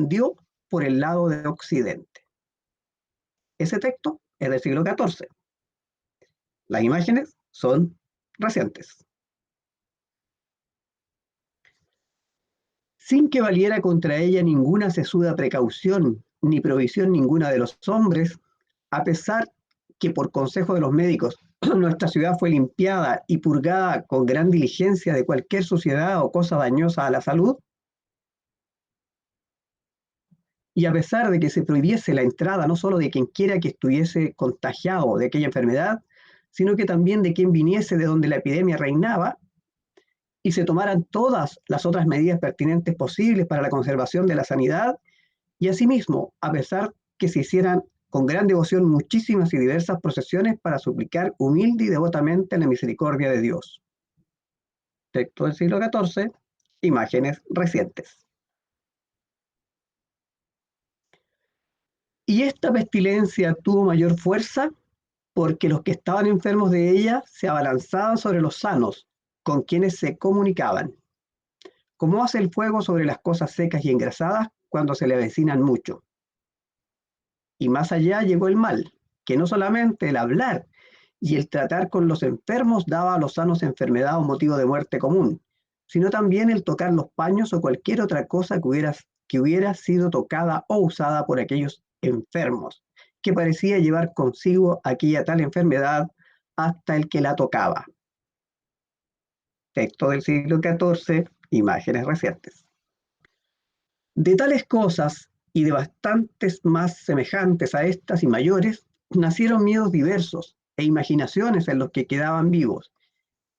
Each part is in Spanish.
expandió por el lado de Occidente. Ese texto es del siglo XIV. Las imágenes son recientes. Sin que valiera contra ella ninguna sesuda precaución, ni provisión ninguna de los hombres, a pesar que por consejo de los médicos nuestra ciudad fue limpiada y purgada con gran diligencia de cualquier suciedad o cosa dañosa a la salud, y a pesar de que se prohibiese la entrada no solo de quien quiera que estuviese contagiado de aquella enfermedad, sino que también de quien viniese de donde la epidemia reinaba, y se tomaran todas las otras medidas pertinentes posibles para la conservación de la sanidad, y asimismo, a pesar que se hicieran con gran devoción muchísimas y diversas procesiones para suplicar humilde y devotamente la misericordia de Dios. Texto del siglo XIV, imágenes recientes. Y esta pestilencia tuvo mayor fuerza porque los que estaban enfermos de ella se abalanzaban sobre los sanos, con quienes se comunicaban, como hace el fuego sobre las cosas secas y engrasadas cuando se le avecinan mucho. Y más allá llegó el mal, que no solamente el hablar y el tratar con los enfermos daba a los sanos enfermedad o motivo de muerte común, sino también el tocar los paños o cualquier otra cosa que hubiera sido tocada o usada por aquellos enfermos, que parecía llevar consigo aquella tal enfermedad hasta el que la tocaba. Texto del siglo XIV, imágenes recientes. De tales cosas y de bastantes más semejantes a estas y mayores, nacieron miedos diversos e imaginaciones en los que quedaban vivos,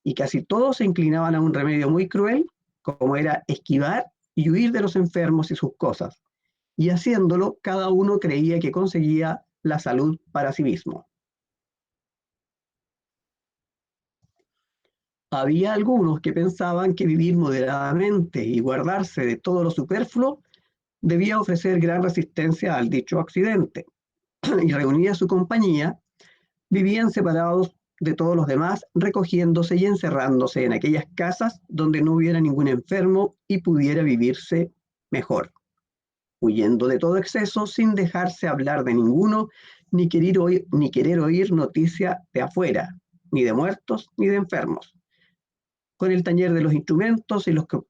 y casi todos se inclinaban a un remedio muy cruel, como era esquivar y huir de los enfermos y sus cosas, y haciéndolo cada uno creía que conseguía la salud para sí mismo. Había algunos que pensaban que vivir moderadamente y guardarse de todo lo superfluo debía ofrecer gran resistencia al dicho accidente, y reunida su compañía, vivían separados de todos los demás, recogiéndose y encerrándose en aquellas casas donde no hubiera ningún enfermo y pudiera vivirse mejor, huyendo de todo exceso sin dejarse hablar de ninguno, ni querer oír noticia de afuera, ni de muertos ni de enfermos. Con el taller de los instrumentos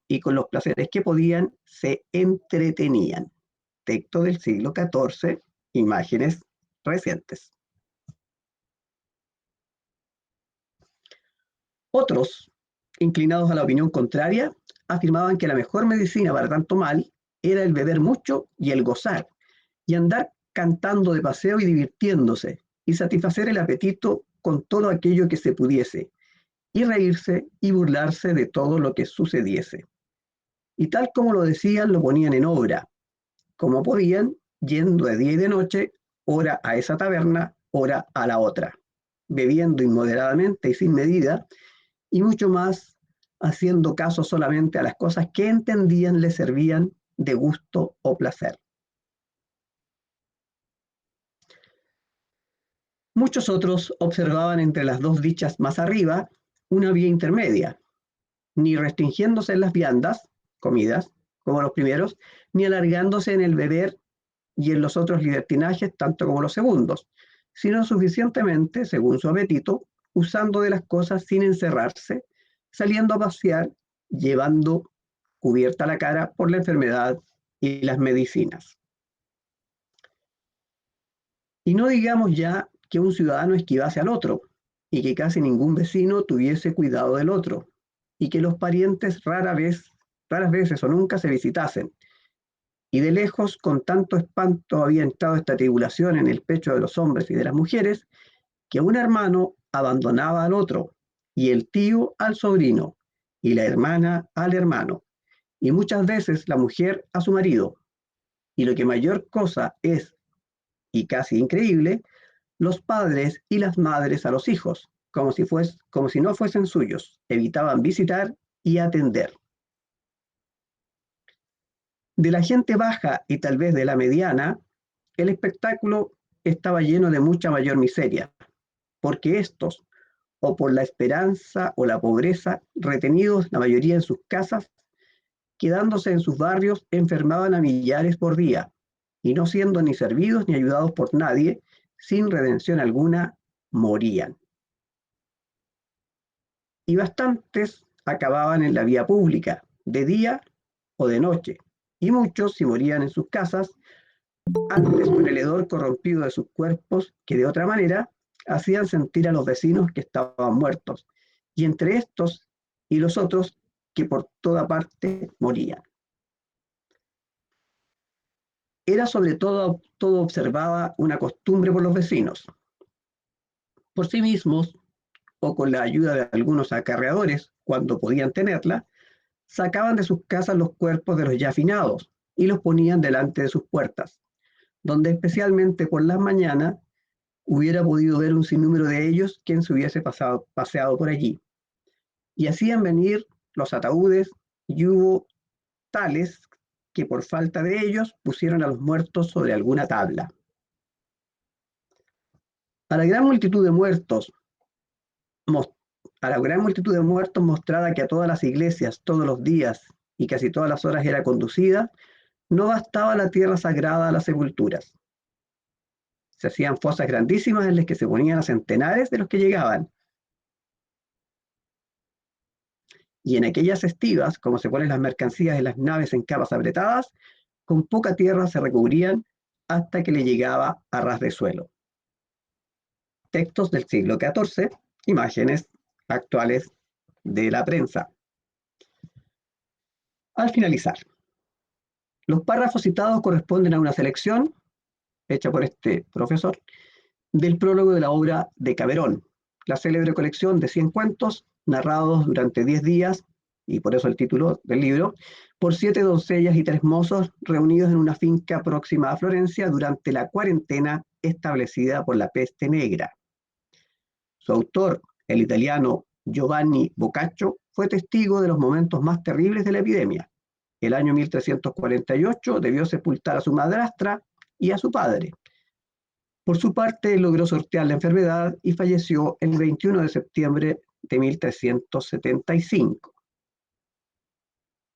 y con los placeres que podían, se entretenían. Texto del siglo XIV, imágenes recientes. Otros, inclinados a la opinión contraria, afirmaban que la mejor medicina para tanto mal era el beber mucho y el gozar, y andar cantando de paseo y divirtiéndose, y satisfacer el apetito con todo aquello que se pudiese, y reírse y burlarse de todo lo que sucediese. Y tal como lo decían, lo ponían en obra, como podían, yendo de día y de noche, ora a esa taberna, ora a la otra, bebiendo inmoderadamente y sin medida, y mucho más haciendo caso solamente a las cosas que entendían le servían de gusto o placer. Muchos otros observaban entre las dos dichas más arriba una vía intermedia, ni restringiéndose en las viandas, comidas, como los primeros, ni alargándose en el beber y en los otros libertinajes, tanto como los segundos, sino suficientemente, según su apetito, usando de las cosas sin encerrarse, saliendo a pasear, llevando cubierta la cara por la enfermedad y las medicinas. Y no digamos ya que un ciudadano esquivase al otro, y que casi ningún vecino tuviese cuidado del otro, y que los parientes raras veces o nunca se visitasen. Y de lejos, con tanto espanto había entrado esta tribulación en el pecho de los hombres y de las mujeres, que un hermano abandonaba al otro, y el tío al sobrino, y la hermana al hermano, y muchas veces la mujer a su marido. Y lo que mayor cosa es, y casi increíble, los padres y las madres a los hijos, como si no fuesen suyos, evitaban visitar y atender. De la gente baja y tal vez de la mediana, el espectáculo estaba lleno de mucha mayor miseria, porque estos, o por la esperanza o la pobreza, retenidos la mayoría en sus casas, quedándose en sus barrios, enfermaban a millares por día, y no siendo ni servidos ni ayudados por nadie, sin redención alguna, morían. Y bastantes acababan en la vía pública, de día o de noche, y muchos, si morían en sus casas, antes con el hedor corrompido de sus cuerpos, que de otra manera hacían sentir a los vecinos que estaban muertos, y entre estos y los otros que por toda parte morían. Era sobre todo observada una costumbre por los vecinos. Por sí mismos, o con la ayuda de algunos acarreadores, cuando podían tenerla, sacaban de sus casas los cuerpos de los ya finados y los ponían delante de sus puertas, donde especialmente por las mañanas hubiera podido ver un sinnúmero de ellos quien se hubiese paseado por allí. Y hacían venir los ataúdes, y hubo tales que por falta de ellos pusieron a los muertos sobre alguna tabla. A la gran multitud de muertos, mostrada que a todas las iglesias, todos los días y casi todas las horas era conducida, no bastaba la tierra sagrada a las sepulturas. Se hacían fosas grandísimas en las que se ponían a centenares de los que llegaban. Y en aquellas estivas, como se ponen las mercancías en las naves en capas apretadas, con poca tierra se recubrían hasta que le llegaba a ras de suelo. Textos del siglo XIV, imágenes actuales de la prensa. Al finalizar, los párrafos citados corresponden a una selección, hecha por este profesor, del prólogo de la obra de Caberón, la célebre colección de 100 cuentos narrados durante 10 días, y por eso el título del libro, por 7 doncellas y 3 mozos reunidos en una finca próxima a Florencia durante la cuarentena establecida por la peste negra. Su autor, el italiano Giovanni Boccaccio, fue testigo de los momentos más terribles de la epidemia. El año 1348 debió sepultar a su madrastra y a su padre. Por su parte, logró sortear la enfermedad y falleció el 21 de septiembre de 1375.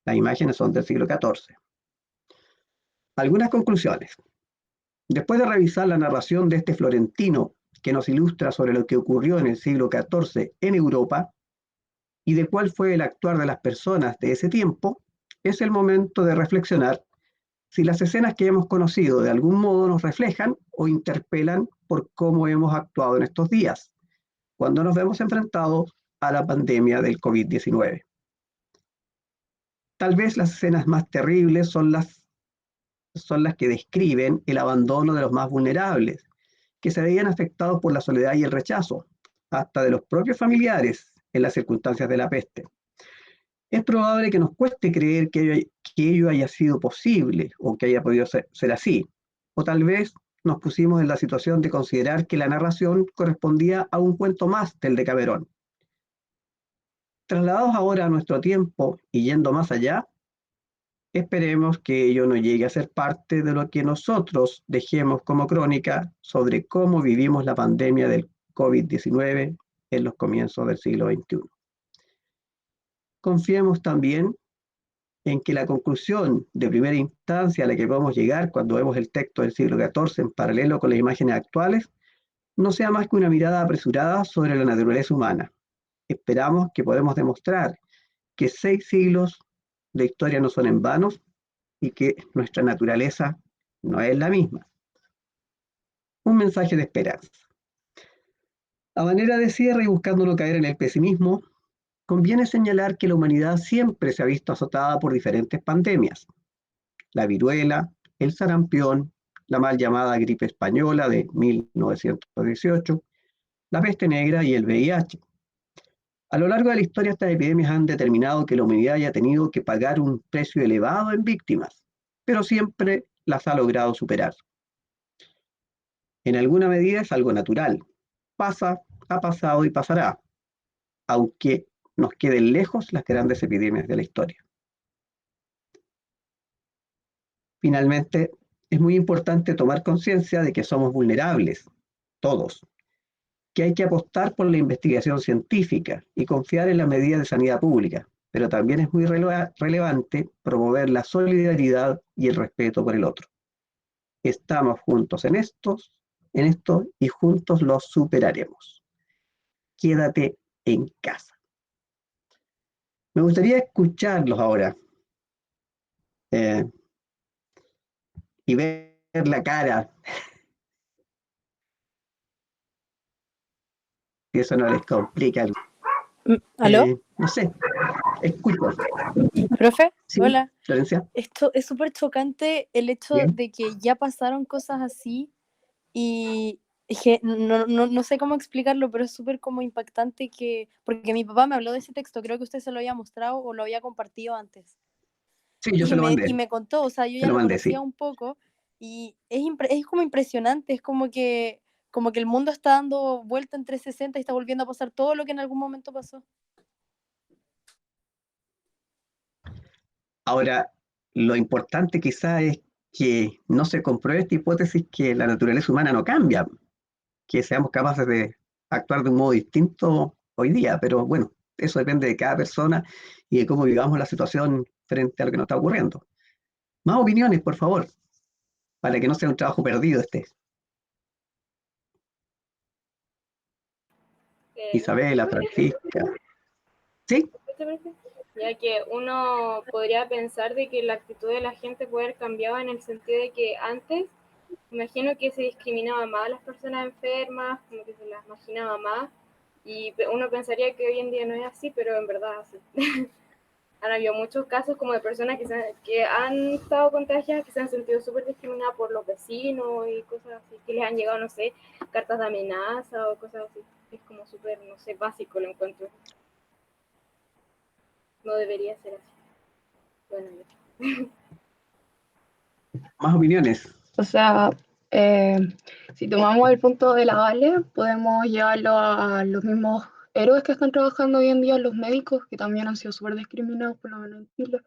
Las imágenes son del siglo XIV. Algunas conclusiones. Después de revisar la narración de este florentino que nos ilustra sobre lo que ocurrió en el siglo XIV en Europa y de cuál fue el actuar de las personas de ese tiempo, es el momento de reflexionar si las escenas que hemos conocido de algún modo nos reflejan o interpelan por cómo hemos actuado en estos días, cuando nos vemos enfrentados a la pandemia del COVID-19. Tal vez las escenas más terribles son las que describen el abandono de los más vulnerables, que se veían afectados por la soledad y el rechazo, hasta de los propios familiares en las circunstancias de la peste. Es probable que nos cueste creer que ello haya sido posible o que haya podido ser así, o tal vez nos pusimos en la situación de considerar que la narración correspondía a un cuento más del de Caberón. Trasladados ahora a nuestro tiempo y yendo más allá, esperemos que ello no llegue a ser parte de lo que nosotros dejemos como crónica sobre cómo vivimos la pandemia del COVID-19 en los comienzos del siglo XXI. Confiemos también en que la conclusión de primera instancia a la que podemos llegar cuando vemos el texto del siglo XIV en paralelo con las imágenes actuales no sea más que una mirada apresurada sobre la naturaleza humana. Esperamos que podamos demostrar que 6 siglos de historia no son en vano y que nuestra naturaleza no es la misma. Un mensaje de esperanza. A manera de cierre y buscando no caer en el pesimismo, conviene señalar que la humanidad siempre se ha visto azotada por diferentes pandemias. La viruela, el sarampión, la mal llamada gripe española de 1918, la peste negra y el VIH. A lo largo de la historia, estas epidemias han determinado que la humanidad haya tenido que pagar un precio elevado en víctimas, pero siempre las ha logrado superar. En alguna medida es algo natural. Pasa, ha pasado y pasará, aunque nos queden lejos las grandes epidemias de la historia. Finalmente, es muy importante tomar conciencia de que somos vulnerables, todos, que hay que apostar por la investigación científica y confiar en las medidas de sanidad pública, pero también es muy relevante promover la solidaridad y el respeto por el otro. Estamos juntos en esto y juntos lo superaremos. Quédate en casa. Me gustaría escucharlos ahora eh, y ver la cara, si eso no les complica. ¿Aló? No sé, escucho. ¿Profe? Sí, Hola. Florencia. Esto es súper chocante el hecho Bien. de que ya pasaron cosas así y es que no sé cómo explicarlo, pero es súper como impactante porque mi papá me habló de ese texto, creo que usted se lo había mostrado o lo había compartido antes. Sí, yo se lo Y mandé. me contó, o sea, yo Se ya lo lo mandé, conocía sí. un poco y es como impresionante, es como que el mundo está dando vuelta en 360 y está volviendo a pasar todo lo que en algún momento pasó. Ahora, lo importante quizá es que no se compruebe esta hipótesis que la naturaleza humana no cambia, que seamos capaces de actuar de un modo distinto hoy día, pero bueno, eso depende de cada persona y de cómo vivamos la situación frente a lo que nos está ocurriendo. Más opiniones, por favor, para que no sea un trabajo perdido este. ¿Me Isabela, escucha? Francisca. ¿Sí? ¿Me escucha, profe? Ya que uno podría pensar de que la actitud de la gente puede haber cambiado en el sentido de que antes, imagino que se discriminaba más a las personas enfermas, como que se las marginaba más, y uno pensaría que hoy en día no es así, pero en verdad sí. Han habido muchos casos como de personas que han estado contagiadas, que se han sentido súper discriminadas por los vecinos y cosas así, que les han llegado, no sé, cartas de amenaza o cosas así. Es como súper, no sé, básico lo encuentro. No debería ser así. Bueno, Más opiniones. O sea, eh, si tomamos el punto de la Vale, podemos llevarlo a los mismos héroes que están trabajando hoy en día, los médicos, que también han sido súper discriminados, por lo menos en Chile.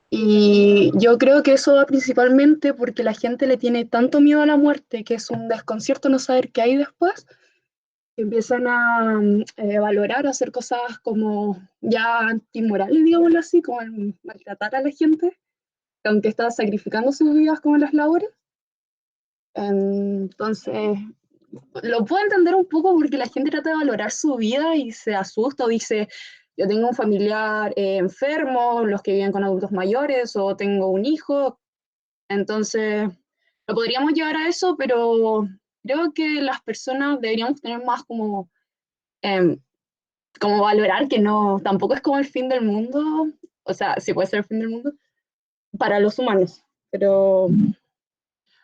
Y yo creo que eso va principalmente porque la gente le tiene tanto miedo a la muerte, que es un desconcierto no saber qué hay después, que empiezan a valorar, a hacer cosas como ya antimorales, digámoslo así, como el maltratar a la gente, aunque está sacrificando sus vidas como en las labores. Entonces, lo puedo entender un poco porque la gente trata de valorar su vida y se asusta o dice, yo tengo un familiar enfermo, los que viven con adultos mayores, o tengo un hijo. Entonces, lo podríamos llevar a eso, pero creo que las personas deberíamos tener más eh, como valorar que no, tampoco es como el fin del mundo, o sea, sí puede ser el fin del mundo para los humanos, pero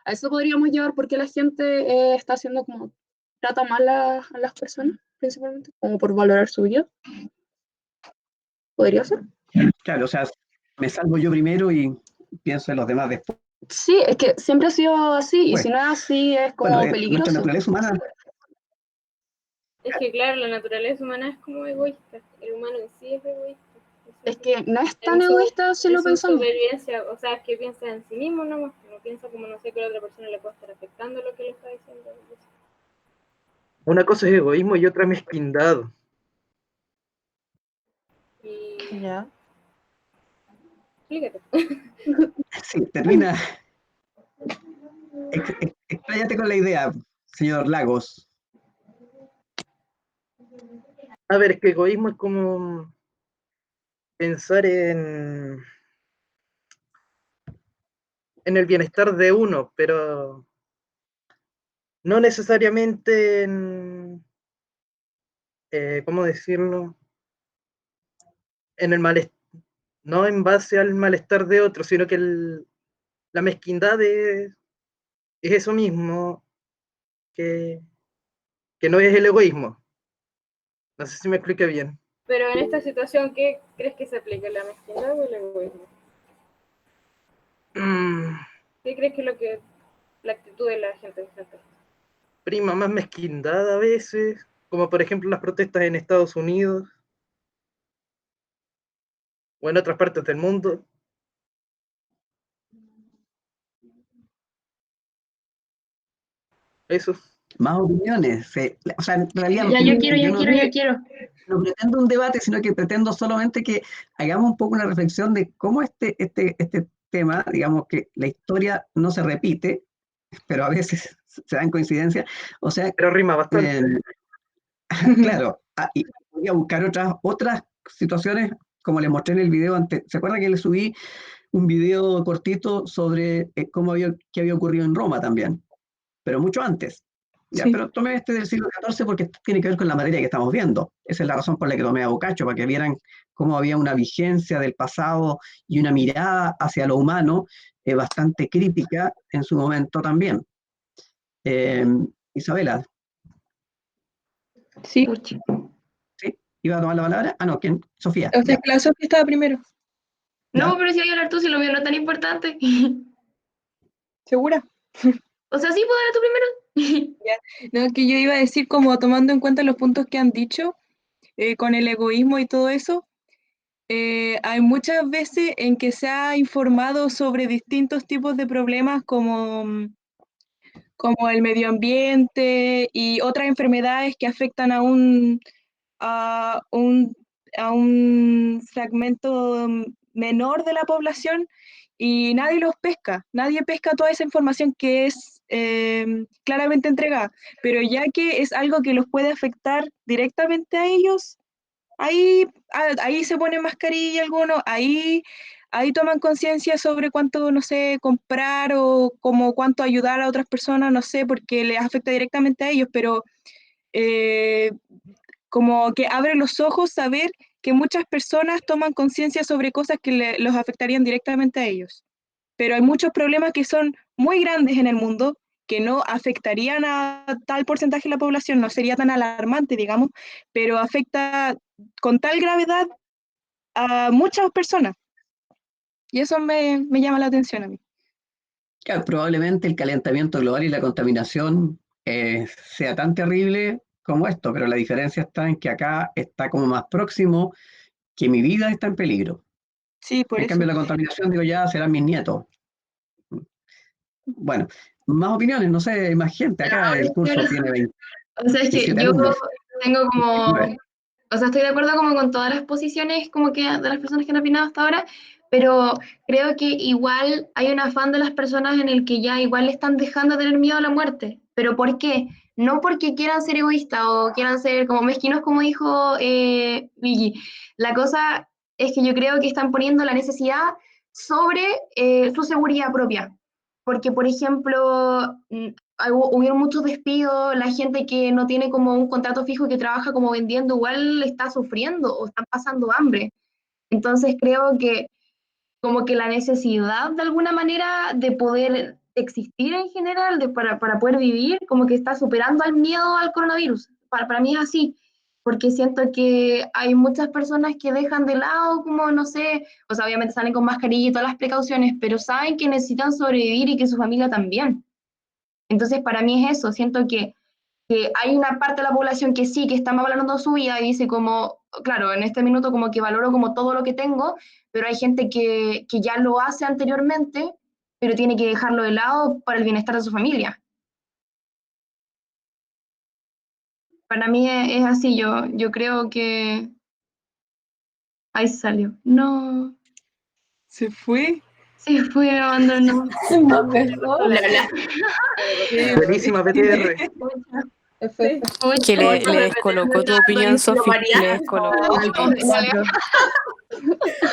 a eso podríamos llevar porque la gente está haciendo como, trata mal a las personas, principalmente, como por valorar su vida. ¿Podría ser? Claro, o sea, me salvo yo primero y pienso en los demás después. Sí, es que siempre ha sido así, y si no es así, es Bueno, como nuestra peligroso. naturaleza humana, es que claro, la naturaleza humana es como egoísta. El humano en sí es egoísta. Es que no es tan En egoísta si en lo su pensamos. supervivencia, o sea, es que piensa en sí mismo, no piensa como no sé que a la otra persona le puede estar afectando lo que le está diciendo. Una cosa es egoísmo y otra mezquindad. Y Ya. explícate. sí, termina. Expláyate con la idea, señor Lagos. A ver, es que egoísmo es como pensar en el bienestar de uno, pero no necesariamente en, ¿cómo decirlo? En el malestar, no en base al malestar de otro, sino que la mezquindad es eso mismo, que, que no es el egoísmo. No sé si me expliqué bien. Pero en esta situación, ¿qué crees que se aplica? ¿La mezquindad o el egoísmo? ¿Qué crees que es lo que la actitud de la gente enfrente? Prima más mezquindad a veces, como por ejemplo las protestas en Estados Unidos o en otras partes del mundo. Eso. Más opiniones. O sea, en realidad Ya, yo quiero, yo yo no, quiero, yo quiero. no pretendo un debate, sino que pretendo solamente que hagamos un poco una reflexión de cómo este tema, digamos que la historia no se repite, pero a veces se dan coincidencias. O sea, Pero rima bastante. claro, y voy a buscar otras situaciones, como les mostré en el video antes. ¿Se acuerdan que les subí un video cortito sobre qué había ocurrido en Roma también? Pero mucho antes. Ya, Sí. pero tomé este del siglo XIV porque tiene que ver con la materia que estamos viendo. Esa es la razón por la que tomé a Boccaccio, para que vieran cómo había una vigencia del pasado y una mirada hacia lo humano bastante crítica en su momento también. Eh, Isabela, Sí. Pucha. ¿sí? ¿Iba a tomar la palabra? Ah, no, ¿quién? Sofía, O sea, ya. que la Sofía estaba primero. No, ¿Ya? pero si voy a hablar tú, si lo mío no es tan importante. ¿Segura? O sea, sí, puedo hablar tú primero. No, que yo iba a decir, como tomando en cuenta los puntos que han dicho, con el egoísmo y todo eso, hay muchas veces en que se ha informado sobre distintos tipos de problemas como el medio ambiente y otras enfermedades que afectan a un, a un fragmento menor de la población y nadie los pesca, nadie pesca toda esa información que es claramente entregada, pero ya que es algo que los puede afectar directamente a ellos, ahí se ponen mascarilla algunos, ahí toman conciencia sobre cuánto, no sé, comprar o como cuánto ayudar a otras personas, no sé, porque les afecta directamente a ellos, pero eh, como que abre los ojos saber que muchas personas toman conciencia sobre cosas que los afectarían directamente a ellos. Pero hay muchos problemas que son muy grandes en el mundo, que no afectarían a tal porcentaje de la población, no sería tan alarmante, digamos, pero afecta con tal gravedad a muchas personas. Y eso me llama la atención a mí. Claro, probablemente el calentamiento global y la contaminación sea tan terrible como esto, pero la diferencia está en que acá está como más próximo, que mi vida está en peligro. Sí, por En eso. cambio, la contaminación, digo, ya serán mis nietos. Bueno, más opiniones, no sé, más gente. Acá el curso tiene O sea, es que 27 yo alumnos. tengo como, 19. o sea, estoy de acuerdo como con todas las posiciones como que de las personas que han opinado hasta ahora, pero creo que igual hay un afán de las personas en el que ya igual le están dejando de tener miedo a la muerte. ¿Pero por qué? No porque quieran ser egoístas o quieran ser como mezquinos, como dijo Vicky. La cosa es que yo creo que están poniendo la necesidad sobre su seguridad propia. Porque, por ejemplo, hubieron muchos despidos, la gente que no tiene como un contrato fijo y que trabaja como vendiendo igual está sufriendo o están pasando hambre. Entonces creo que como que la necesidad de alguna manera de poder existir en general, para poder vivir, como que está superando al miedo al coronavirus. Para mí es así, porque siento que hay muchas personas que dejan de lado, como no sé, o sea, obviamente salen con mascarilla y todas las precauciones, pero saben que necesitan sobrevivir y que su familia también. Entonces, para mí es eso, siento que hay una parte de la población que sí, que está más valorando su vida y dice como, claro, en este minuto como que valoro como todo lo que tengo, pero hay gente que ya lo hace anteriormente, pero tiene que dejarlo de lado para el bienestar de su familia. Para mí es así, yo creo que... Ahí salió. No, Se fue. sí, fue, me abandonó. ¿Dónde Bla, soy? bla. Buenísima PTR. Sí. Que le Mucho descolocó tu opinión, Sofi. Le descolocó tu opinión.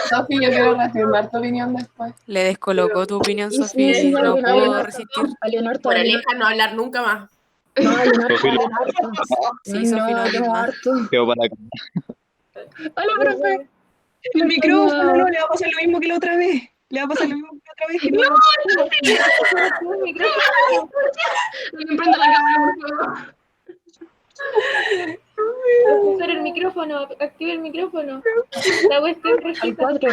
Sofi, yo quiero reafirmar tu opinión después. Le descolocó tu opinión, Y sí, sí, Sofi. vale, No vale, pudo vale. resistir. Valió harto, valió Moraleja, no hablar nunca más. no, valió harto, Sofi, valió harto. Sí, Sofi, no hables quedó más. harto. quedó para acá. Hola, profe. El micrófono, no, le va a pasar lo mismo que la otra vez. Le va a pasar lo mismo que la otra vez. Que no, Alguien prenda la cámara, por favor. Profesor, el micrófono, active el micrófono. La cuestión Al rojita. 4.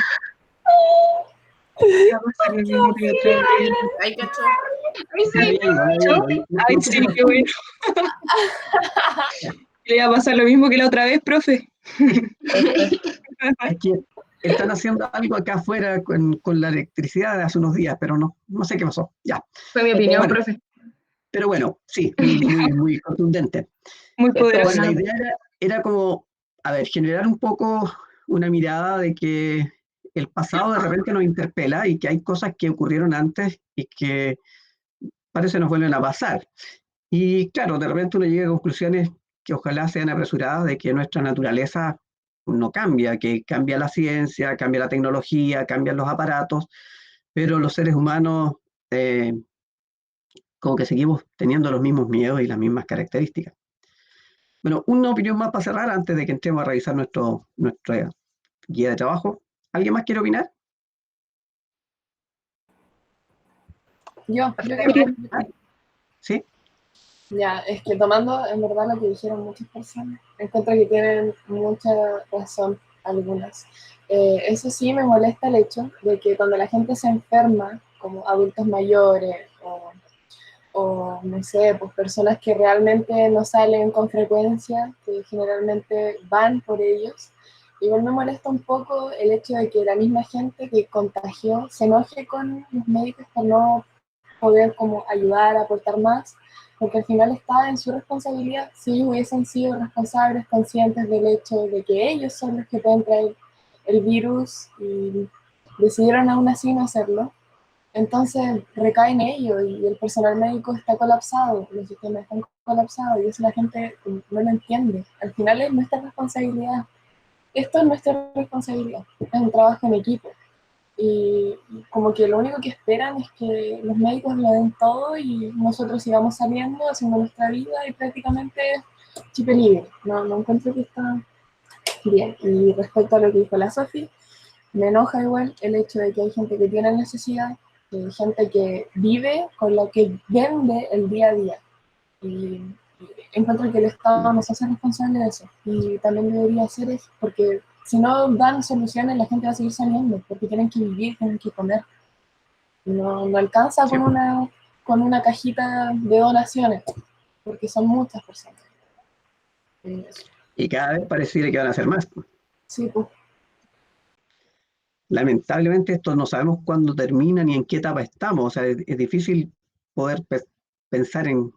le va a pasar lo mismo que la otra vez. Ahí cachó. Ay, Me sí. había ido, me había ido. Ay, sí, qué bueno. Le va a pasar lo mismo que la otra vez, profe. Es que están haciendo algo acá afuera con la electricidad de hace unos días, pero no sé qué pasó. Ya. Fue mi opinión, Bueno, profe. Pero bueno, sí, muy contundente. Muy Esto, poderoso. Bueno, la bueno, idea era como, a ver, generar un poco una mirada de que el pasado de repente nos interpela y que hay cosas que ocurrieron antes y que parece nos vuelven a pasar. Y claro, de repente uno llega a conclusiones que ojalá sean apresuradas de que nuestra naturaleza no cambia, que cambia la ciencia, cambia la tecnología, cambian los aparatos, pero los seres humanos eh, como que seguimos teniendo los mismos miedos y las mismas características. Bueno, una opinión más para cerrar antes de que entremos a revisar nuestra guía de trabajo. ¿Alguien más quiere opinar? Yo quiero. ¿Sí? Ya, es que tomando en verdad lo que dijeron muchas personas, encuentro que tienen mucha razón algunas. Eso sí me molesta el hecho de que cuando la gente se enferma, como adultos mayores o no sé, pues personas que realmente no salen con frecuencia, que generalmente van por ellos, igual me molesta un poco el hecho de que la misma gente que contagió se enoje con los médicos por no poder como ayudar, aportar más, porque al final está en su responsabilidad. Si ellos hubiesen sido responsables, conscientes del hecho de que ellos son los que pueden traer el virus y decidieron aún así no hacerlo, entonces recae en ello y el personal médico está colapsado, los sistemas están colapsados y eso la gente no lo entiende. Al final es nuestra responsabilidad. Esto es nuestra responsabilidad, es un trabajo en equipo. Y como que lo único que esperan es que los médicos lo den todo y nosotros sigamos saliendo, haciendo nuestra vida y prácticamente chip libre. No encuentro que está bien. Y respecto a lo que dijo la Sofi, me enoja igual el hecho de que hay gente que tiene necesidad, gente que vive con lo que vende el día a día. Y encuentro que el Estado nos hace responsable de eso. Y también debería hacer eso, porque si no dan soluciones, la gente va a seguir saliendo, porque tienen que vivir, tienen que comer. No alcanza Sí. con una cajita de donaciones, porque son muchas personas. Y cada vez pareciera que van a hacer más. Sí, pues. Lamentablemente esto no sabemos cuándo termina ni en qué etapa estamos. O sea, es difícil poder pensar en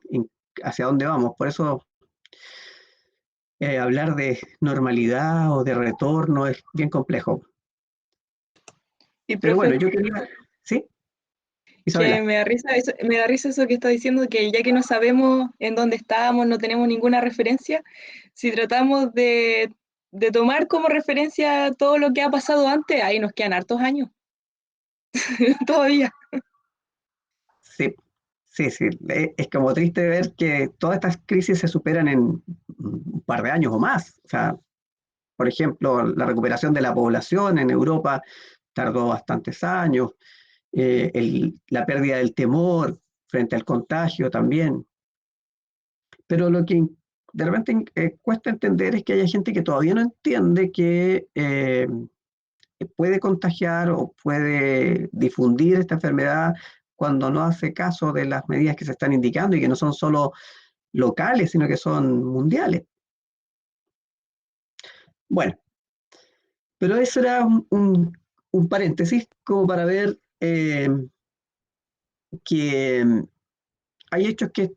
hacia dónde vamos. Por eso hablar de normalidad o de retorno es bien complejo. Y Pero bueno, profe, yo quería... ¿Sí? que Isabela. me da risa eso que está diciendo, que ya que no sabemos en dónde estamos, no tenemos ninguna referencia, si tratamos de tomar como referencia todo lo que ha pasado antes, ahí nos quedan hartos años, todavía. Sí, sí. Es como triste ver que todas estas crisis se superan en un par de años o más. O sea, por ejemplo, la recuperación de la población en Europa tardó bastantes años, la pérdida del temor frente al contagio también. Pero lo que de repente cuesta entender es que haya gente que todavía no entiende que puede contagiar o puede difundir esta enfermedad cuando no hace caso de las medidas que se están indicando y que no son solo locales, sino que son mundiales. Bueno, pero eso era un paréntesis como para ver que hay hechos que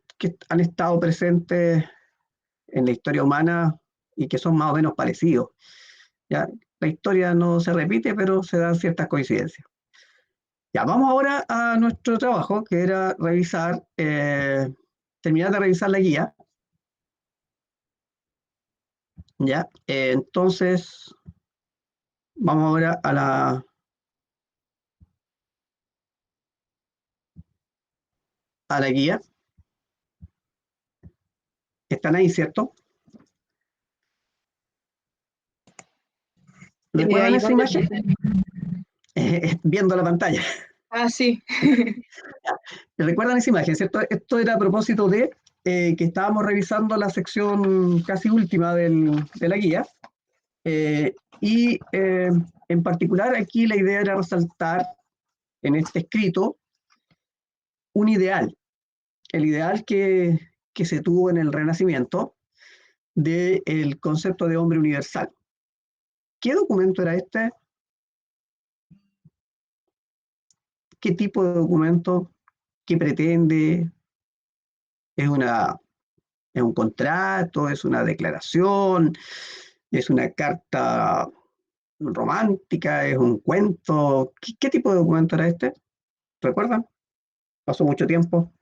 han estado presentes en la historia humana y que son más o menos parecidos. ¿Ya? La historia no se repite, pero se dan ciertas coincidencias. Ya, vamos ahora a nuestro trabajo, que era terminar de revisar la guía. Ya, entonces vamos ahora a la guía. Están ahí, ¿cierto? ¿Recuerdan Ahí esa donde... imagen? Viendo la pantalla. Ah, sí. ¿Recuerdan esa imagen, cierto? Esto era a propósito de que estábamos revisando la sección casi última de la guía. Y en particular aquí la idea era resaltar en este escrito un ideal, el ideal que se tuvo en el Renacimiento del concepto de hombre universal. ¿Qué documento era este? ¿Qué tipo de documento? ¿Qué pretende? Es un contrato, es una declaración, es una carta romántica, es un cuento. ¿Qué tipo de documento era este? ¿Recuerdan? Pasó mucho tiempo.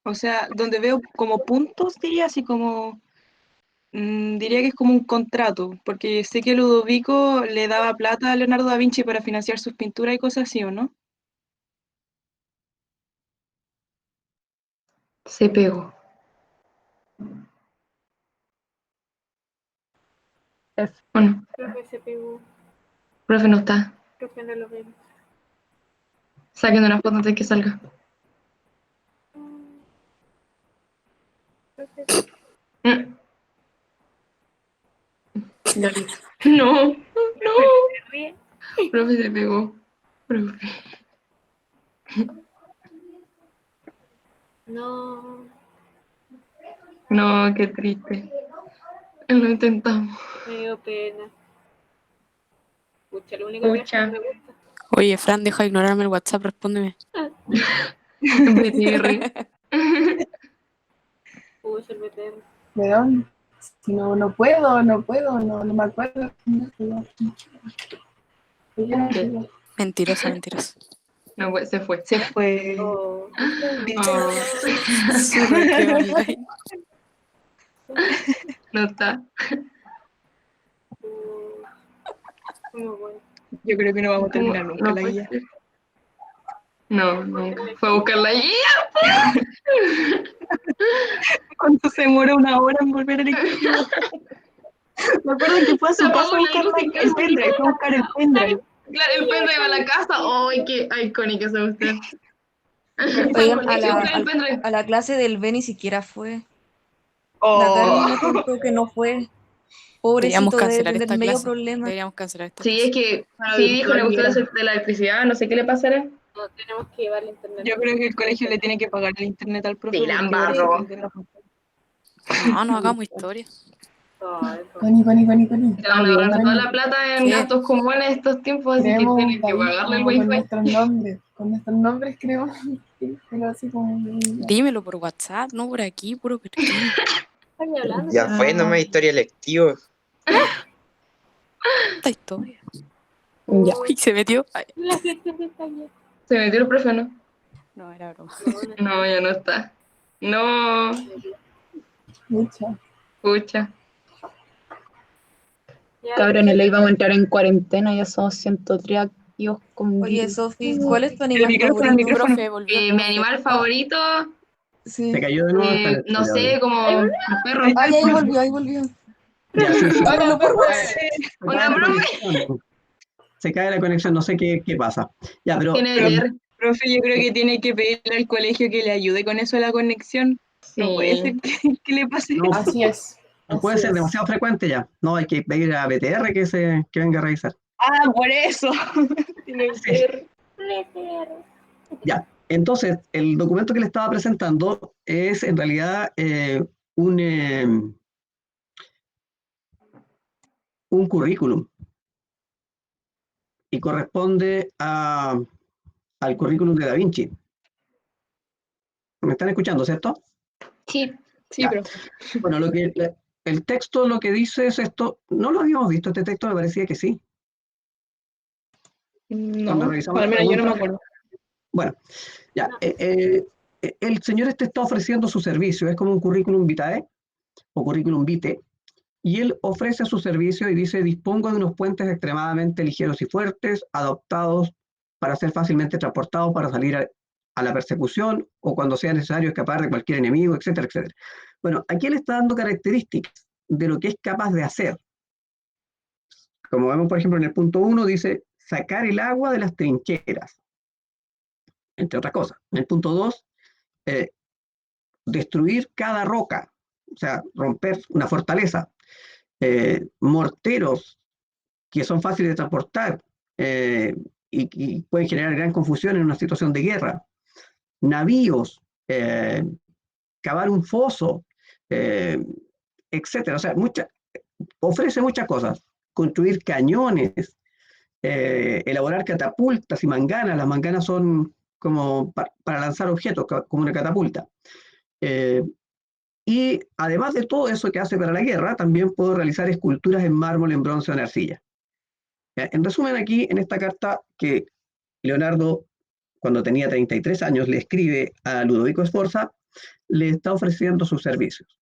O sea, donde veo como puntos, diría así como, diría que es como un contrato, porque sé que Ludovico le daba plata a Leonardo da Vinci para financiar sus pinturas y cosas así, ¿o no? Se pegó. Bueno, Profe se pegó, profe no está. profe no lo vemos. Saquen una foto antes de que salga. Profe, Mm. No, no, se ríe. profe se pegó. Profe. No, No, qué triste. Lo intentamos. me dio pena. Pucha, lo único que Pucha. me gusta. Oye, Fran, deja de ignorarme el WhatsApp, respóndeme. BTR. Pucha, el BTR. Weón, si no puedo, no me acuerdo. Mentirosa, mentirosa. No, pues se fue. Se fue. Oh, Oh, Súper que online. no está. muy bueno. Yo creo que no vamos a ¿Cómo? terminar nunca No la puede guía. ser. No, nunca. Fue a buscar la guía. Cuando se demora una hora en volver al equipo. Me acuerdo que fue a Se su apagó casa a la buscar luz en el casa. pendrive, fue a buscar el pendrive. Claro, el pendrive a la casa. ¡Ay, qué icónica es usted! Fue al Oigan, colegio a buscar el pendrive. a la clase del B ni siquiera fue. La Carmen Oh, me contó que no fue. Deberíamos Pobrecito, debe cancelar tener esta medio clase. problema. Deberíamos cancelar esta Sí, es clase. que para sí dijo, le virtual gustó era. de la electricidad, no sé qué le pasará. No, tenemos que llevar el internet. Yo creo que el colegio le tiene que pagar el internet al profe Sí, la porque igual se embarró. pierde la pantalla. No, no hagamos historia. Ay, Connie. Se van a ahorrar toda la Connie. plata en ¿Qué? gastos comunes estos tiempos, así que Creemos un tienen que país pagarle el como con wifi. nuestros nombres. Con nuestros nombres creemos pero así como... Dímelo por WhatsApp, no por aquí, puro perquín. están hablando. Ya fue, no me historia lectiva. Esta historia. Ya. Uy, se metió. Ay, La gente se está yendo. Se metió el profe, ¿no? no, era broma. No, ya no está. No, Mucha. pucha. Ya, Cabrones, le íbamos a entrar en cuarentena, ya somos 103 activos con Oye, virus. Sofi, ¿cuál es tu El animal micrófono, el favorito? micrófono. Profe, volvió el Mi profe. animal favorito, Sí. Se cayó de nuevo. no sé, como un perro. Ahí está Ay, el ahí profe. volvió, ahí volvió. Ya, sí, sí. Háblalo por WhatsApp. Se Una cae la broma. conexión. Se cae la conexión, no sé qué pasa. Ya, pero Tiene Pero, BTR. profe, yo creo que tiene que pedirle al colegio que le ayude con eso de la conexión. No puede ser Sí. que le pase no, eso. Así es. no puede Así ser es. demasiado frecuente ya. No, hay que pedir a BTR que venga a revisar. Ah, por eso. Tiene Sí. BTR. Ya, entonces, el documento que le estaba presentando es en realidad un currículum y corresponde al currículum de Da Vinci. ¿Me están escuchando, cierto? Sí, sí, Ya. profe. Bueno, el texto lo que dice es esto. ¿No lo habíamos visto este texto? Me parecía que sí. Cuando No, revisamos al la menos yo no me pregunta. acuerdo. Bueno, ya. El señor está ofreciendo su servicio. Es como un currículum vitae o currículum vitae. Y él ofrece su servicio y dice: dispongo de unos puentes extremadamente ligeros y fuertes, adaptados para ser fácilmente transportados para salir a la persecución o cuando sea necesario escapar de cualquier enemigo, etcétera, etcétera. Bueno, aquí él está dando características de lo que es capaz de hacer. Como vemos, por ejemplo, en el punto 1 dice sacar el agua de las trincheras, entre otras cosas. En el punto 2, destruir cada roca, o sea, romper una fortaleza. Morteros que son fáciles de transportar y pueden generar gran confusión en una situación de guerra. Navíos, cavar un foso, etcétera. O sea, ofrece muchas cosas. Construir cañones, elaborar catapultas y manganas. Las manganas son como para lanzar objetos, como una catapulta. Y además de todo eso que hace para la guerra, también puedo realizar esculturas en mármol, en bronce o en arcilla. En resumen, aquí en esta carta que Leonardo, cuando tenía 33 años, le escribe a Ludovico Sforza, le está ofreciendo sus servicios.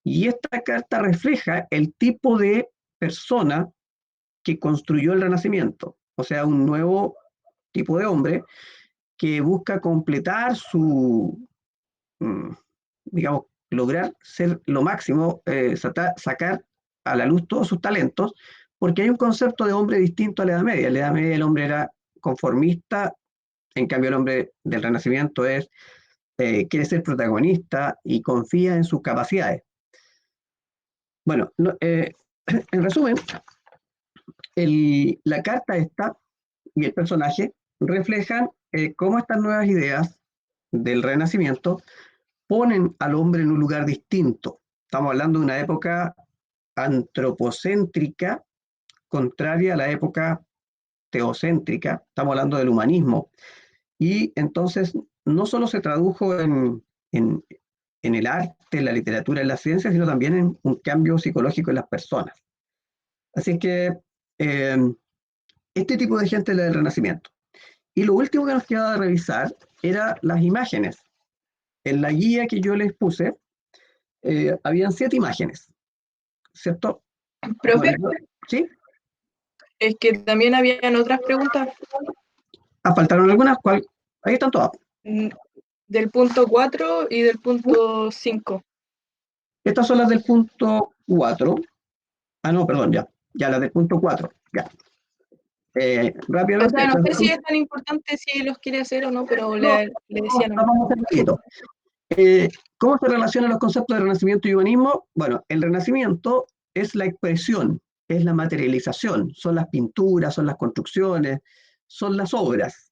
Y esta carta refleja el tipo de persona que construyó el Renacimiento, o sea, un nuevo tipo de hombre que busca completar su, digamos, lograr ser lo máximo, sacar a la luz todos sus talentos, porque hay un concepto de hombre distinto a la Edad Media. En la Edad Media el hombre era conformista, en cambio el hombre del Renacimiento quiere ser protagonista y confía en sus capacidades. Bueno, en resumen, la carta esta y el personaje reflejan cómo estas nuevas ideas del Renacimiento ponen al hombre en un lugar distinto. Estamos hablando de una época antropocéntrica, contraria a la época teocéntrica. Estamos hablando del humanismo. Y entonces no solo se tradujo en el arte, en la literatura, en la ciencia, sino también en un cambio psicológico en las personas. Así que este tipo de gente es la del Renacimiento. Y lo último que nos quedaba de revisar era las imágenes. En la guía que yo les puse, habían 7 imágenes, ¿cierto? Profe, ¿Sí? es que también habían otras preguntas ¿Faltaron algunas? ¿Cuál? Ahí están todas. del punto 4 y del punto 5. Estas son las del punto 4. Ah, no, perdón, ya las del punto 4. Ya. Rápidamente. O sea, no sé si es tan importante si los quiere hacer o no, pero le decía no. Vamos a hacer un ¿Cómo se relacionan los conceptos de Renacimiento y humanismo? Bueno, el Renacimiento es la expresión, es la materialización, son las pinturas, son las construcciones, son las obras.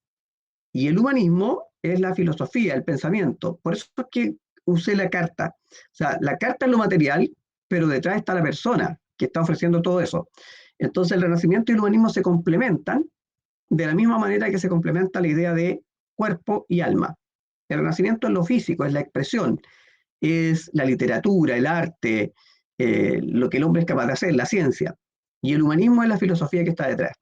Y el humanismo es la filosofía, el pensamiento. Por eso es que usé la carta. O sea, la carta es lo material, pero detrás está la persona que está ofreciendo todo eso. Entonces el Renacimiento y el humanismo se complementan de la misma manera que se complementa la idea de cuerpo y alma. El Renacimiento es lo físico, es la expresión, es la literatura, el arte, lo que el hombre es capaz de hacer, la ciencia. Y el humanismo es la filosofía que está detrás.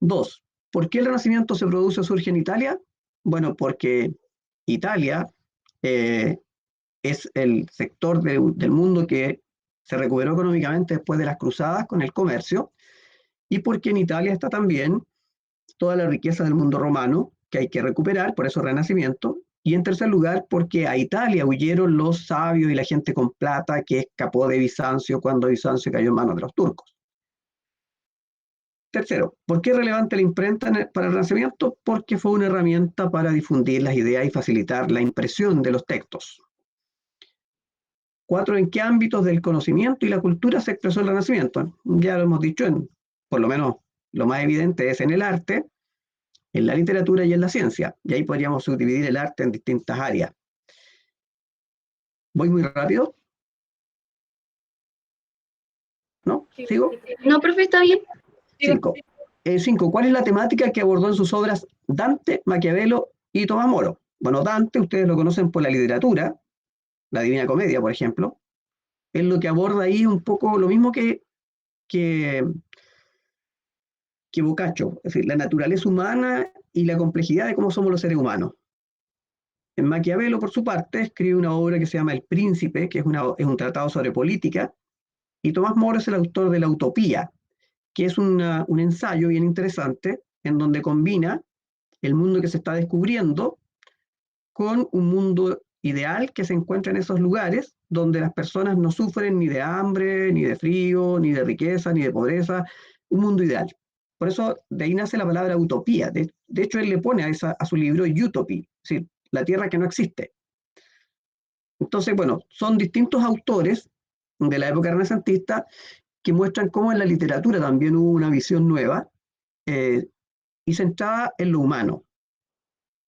2. ¿Por qué el Renacimiento se produce o surge en Italia? Bueno, porque Italia es el sector del mundo que se recuperó económicamente después de las cruzadas con el comercio, y porque en Italia está también toda la riqueza del mundo romano que hay que recuperar, por eso Renacimiento. Y en tercer lugar, porque a Italia huyeron los sabios y la gente con plata que escapó de Bizancio cuando Bizancio cayó en manos de los turcos. Tercero, ¿por qué es relevante la imprenta para el Renacimiento? Porque fue una herramienta para difundir las ideas y facilitar la impresión de los textos. 4, ¿en qué ámbitos del conocimiento y la cultura se expresó el Renacimiento? Ya lo hemos dicho, por lo menos lo más evidente es en el arte, en la literatura y en la ciencia. Y ahí podríamos subdividir el arte en distintas áreas. ¿Voy muy rápido? ¿No? ¿Sigo? No, profe, está bien. 5. 5. ¿Cuál es la temática que abordó en sus obras Dante, Maquiavelo y Tomás Moro? Bueno, Dante, ustedes lo conocen por la literatura, la Divina Comedia, por ejemplo. Es lo que aborda ahí un poco lo mismo que Boccaccio, es decir, la naturaleza humana y la complejidad de cómo somos los seres humanos. En Maquiavelo, por su parte, escribe una obra que se llama El Príncipe, que es un tratado sobre política, y Tomás Moro es el autor de La Utopía, que es un ensayo bien interesante en donde combina el mundo que se está descubriendo con un mundo ideal que se encuentra en esos lugares donde las personas no sufren ni de hambre, ni de frío, ni de riqueza, ni de pobreza, un mundo ideal. Por eso de ahí nace la palabra utopía. De hecho, él le pone a su libro utopía, es decir, la tierra que no existe. Entonces, bueno, son distintos autores de la época renacentista que muestran cómo en la literatura también hubo una visión nueva y centrada en lo humano.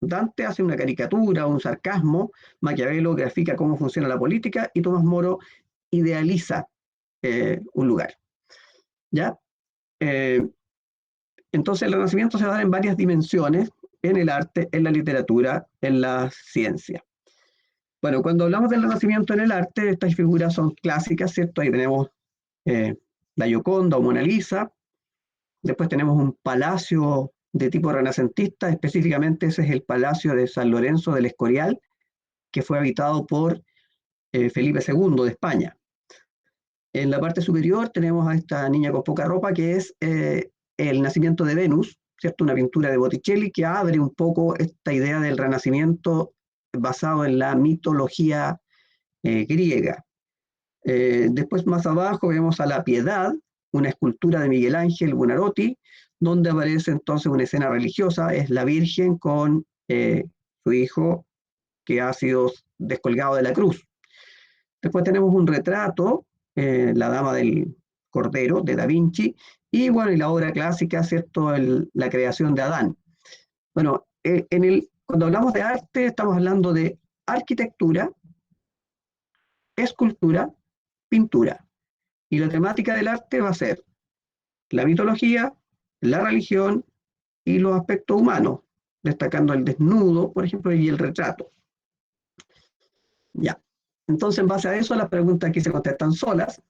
Dante hace una caricatura, un sarcasmo, Maquiavelo grafica cómo funciona la política y Tomás Moro idealiza un lugar. ¿Ya? Entonces el Renacimiento se va a dar en varias dimensiones, en el arte, en la literatura, en la ciencia. Bueno, cuando hablamos del Renacimiento en el arte, estas figuras son clásicas, ¿cierto? Ahí tenemos la Gioconda o Mona Lisa, después tenemos un palacio de tipo renacentista, específicamente ese es el Palacio de San Lorenzo del Escorial, que fue habitado por Felipe II de España. En la parte superior tenemos a esta niña con poca ropa, que es el nacimiento de Venus, ¿cierto? Una pintura de Botticelli que abre un poco esta idea del Renacimiento basado en la mitología griega. Después más abajo vemos a la Piedad, una escultura de Miguel Ángel Buonarroti, donde aparece entonces una escena religiosa, es la Virgen con su hijo que ha sido descolgado de la cruz. Después tenemos un retrato, la Dama del Cordero, de Da Vinci, y bueno, y la obra clásica, ¿cierto? La creación de Adán. Bueno, cuando hablamos de arte, estamos hablando de arquitectura, escultura, pintura. Y la temática del arte va a ser la mitología, la religión y los aspectos humanos, destacando el desnudo, por ejemplo, y el retrato. Ya. Entonces, en base a eso, las preguntas aquí se contestan solas.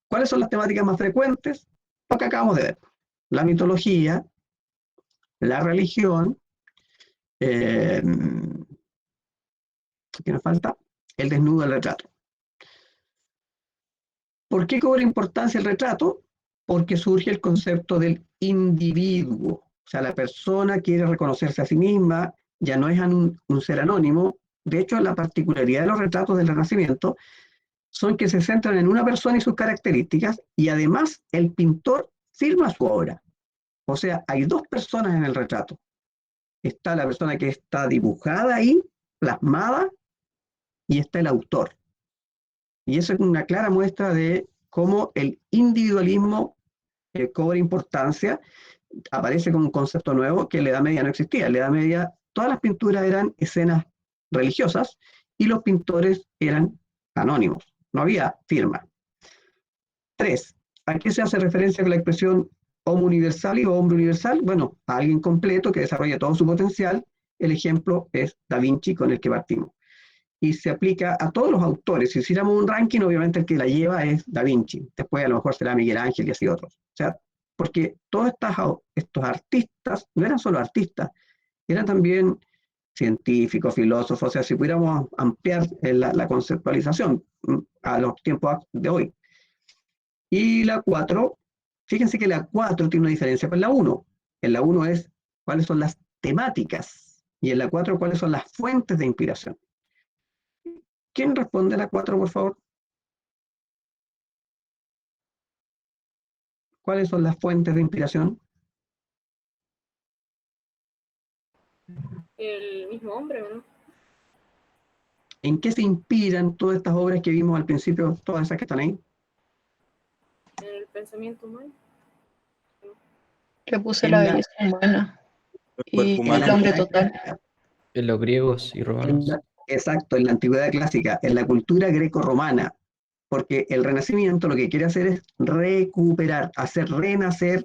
¿Cuáles son las temáticas más frecuentes? Lo que acabamos de ver. La mitología, la religión, ¿qué nos falta? El desnudo, el retrato. ¿Por qué cobra importancia el retrato? Porque surge el concepto del individuo. O sea, la persona quiere reconocerse a sí misma, ya no es un ser anónimo. De hecho, la particularidad de los retratos del Renacimiento son que se centran en una persona y sus características, y además el pintor firma su obra. O sea, hay dos personas en el retrato. Está la persona que está dibujada ahí, plasmada, y está el autor. Y eso es una clara muestra de cómo el individualismo cobra importancia, aparece como un concepto nuevo que en la Edad Media no existía. En la Edad Media todas las pinturas eran escenas religiosas y los pintores eran anónimos, no había firma. 3. ¿A qué se hace referencia con la expresión homo universal o hombre universal? Bueno, a alguien completo que desarrolla todo su potencial. El ejemplo es Da Vinci, con el que partimos. Y se aplica a todos los autores. Si hiciéramos un ranking, obviamente el que la lleva es Da Vinci. Después a lo mejor será Miguel Ángel y así otros. O sea, porque todos estos artistas no eran solo artistas, eran también científicos, filósofos. O sea, si pudiéramos ampliar la conceptualización a los tiempos de hoy. Y la 4, fíjense que la 4 tiene una diferencia con la 1. En la 1 es cuáles son las temáticas, y en la 4 cuáles son las fuentes de inspiración. ¿Quién responde a la 4, por favor? ¿Cuáles son las fuentes de inspiración? El mismo hombre, ¿o no? ¿En qué se inspiran todas estas obras que vimos al principio, todas esas que están ahí? En el pensamiento humano. Yo puse En la la- belleza humana El y cuerpo En humano. el hombre la- total. En los griegos y romanos. Exacto, en la antigüedad clásica, en la cultura greco-romana, porque el Renacimiento lo que quiere hacer es recuperar, hacer renacer,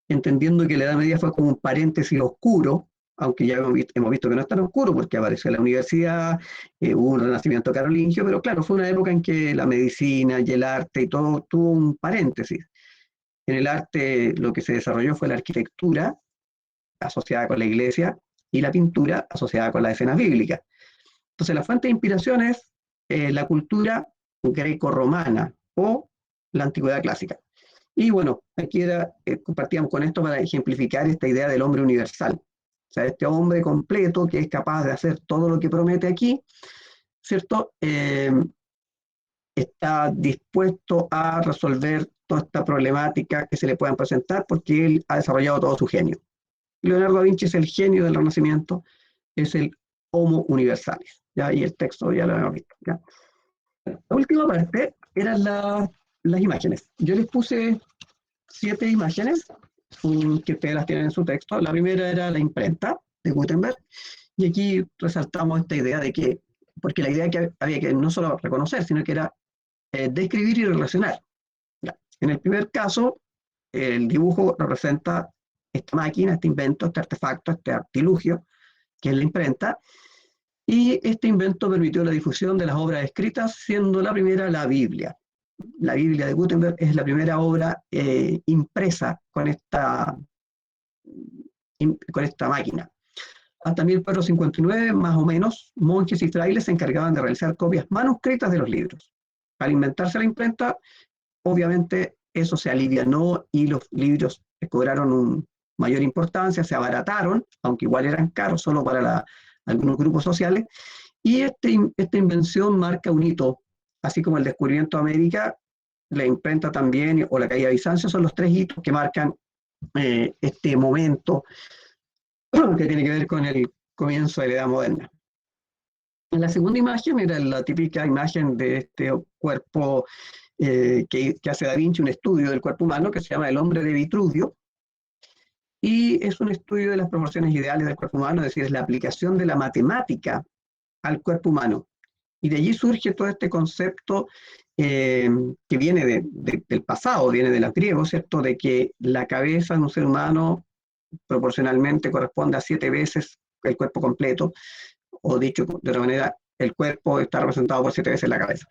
entendiendo que la Edad Media fue como un paréntesis oscuro, aunque ya hemos visto que no es tan oscuro porque apareció la universidad, hubo un renacimiento carolingio, pero claro, fue una época en que la medicina y el arte y todo tuvo un paréntesis. En el arte lo que se desarrolló fue la arquitectura, asociada con la iglesia, y la pintura, asociada con las escenas bíblicas. Entonces, la fuente de inspiración es la cultura greco-romana o la antigüedad clásica. Y bueno, aquí compartíamos con esto para ejemplificar esta idea del hombre universal. O sea, este hombre completo que es capaz de hacer todo lo que promete aquí, ¿cierto? Está dispuesto a resolver toda esta problemática que se le puedan presentar porque él ha desarrollado todo su genio. Leonardo da Vinci es el genio del Renacimiento, es el homo universalis, ¿ya? Y el texto ya lo hemos visto, ¿ya? La última parte eran las imágenes. Yo les puse 7 imágenes que ustedes las tienen en su texto. La primera era la imprenta de Gutenberg, y aquí resaltamos esta idea de que, porque la idea que había que no solo reconocer, sino que era describir y relacionar. ¿Ya? En el primer caso, el dibujo representa esta máquina, este invento, este artefacto, este artilugio, que es la imprenta, y este invento permitió la difusión de las obras escritas, siendo la primera la Biblia. La Biblia de Gutenberg es la primera obra impresa con esta máquina. Hasta 1459, más o menos, monjes y frailes se encargaban de realizar copias manuscritas de los libros. Al inventarse la imprenta, obviamente eso se alivianó y los libros cobraron mayor importancia, se abarataron, aunque igual eran caros solo para algunos grupos sociales, y esta invención marca un hito, así como el descubrimiento de América, la imprenta también, o la caída de Bizancio, son los tres hitos que marcan este momento que tiene que ver con el comienzo de la Edad Moderna. La segunda imagen era la típica imagen de este cuerpo que hace Da Vinci, un estudio del cuerpo humano que se llama El hombre de Vitruvio, y es un estudio de las proporciones ideales del cuerpo humano, es decir, es la aplicación de la matemática al cuerpo humano. Y de allí surge todo este concepto que viene del pasado, viene de los griegos, ¿cierto? De que la cabeza de un ser humano proporcionalmente corresponde a 7 veces el cuerpo completo, o dicho de otra manera, el cuerpo está representado por 7 veces la cabeza.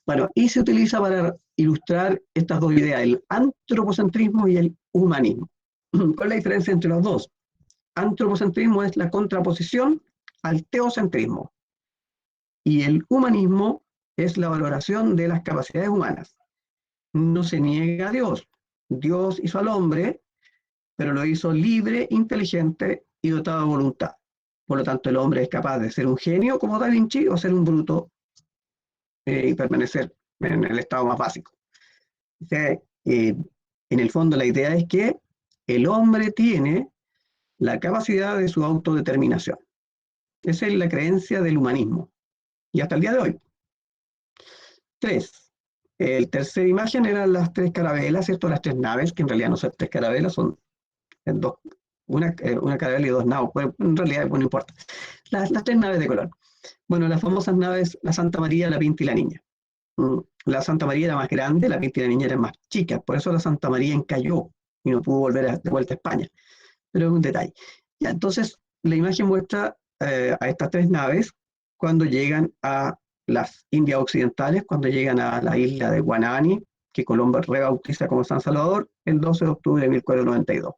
Bueno, y se utiliza para ilustrar estas dos ideas, el antropocentrismo y el humanismo. ¿Cuál es la diferencia entre los dos? Antropocentrismo es la contraposición al teocentrismo, y el humanismo es la valoración de las capacidades humanas. No se niega a Dios. Dios hizo al hombre, pero lo hizo libre, inteligente y dotado de voluntad. Por lo tanto, el hombre es capaz de ser un genio como Da Vinci o ser un bruto y permanecer en el estado más básico. O sea, en el fondo la idea es que el hombre tiene la capacidad de su autodeterminación. Esa es la creencia del humanismo. Y hasta el día de hoy. 3. El tercera imagen eran las 3 carabelas, ¿cierto? Las 3 naves, que en realidad no son 3 carabelas, son una carabela y 2 naves, pero en realidad no importa. Las 3 naves de Colón. Bueno, las famosas naves, la Santa María, la Pinta y la Niña. La Santa María era más grande, la Pinta y la Niña eran más chicas, por eso la Santa María encalló y no pudo volver de vuelta a España. Pero es un detalle. Ya, entonces, la imagen muestra a estas 3 naves cuando llegan a las Indias Occidentales, cuando llegan a la isla de Guanahani, que Colón rebautiza como San Salvador, el 12 de octubre de 1492.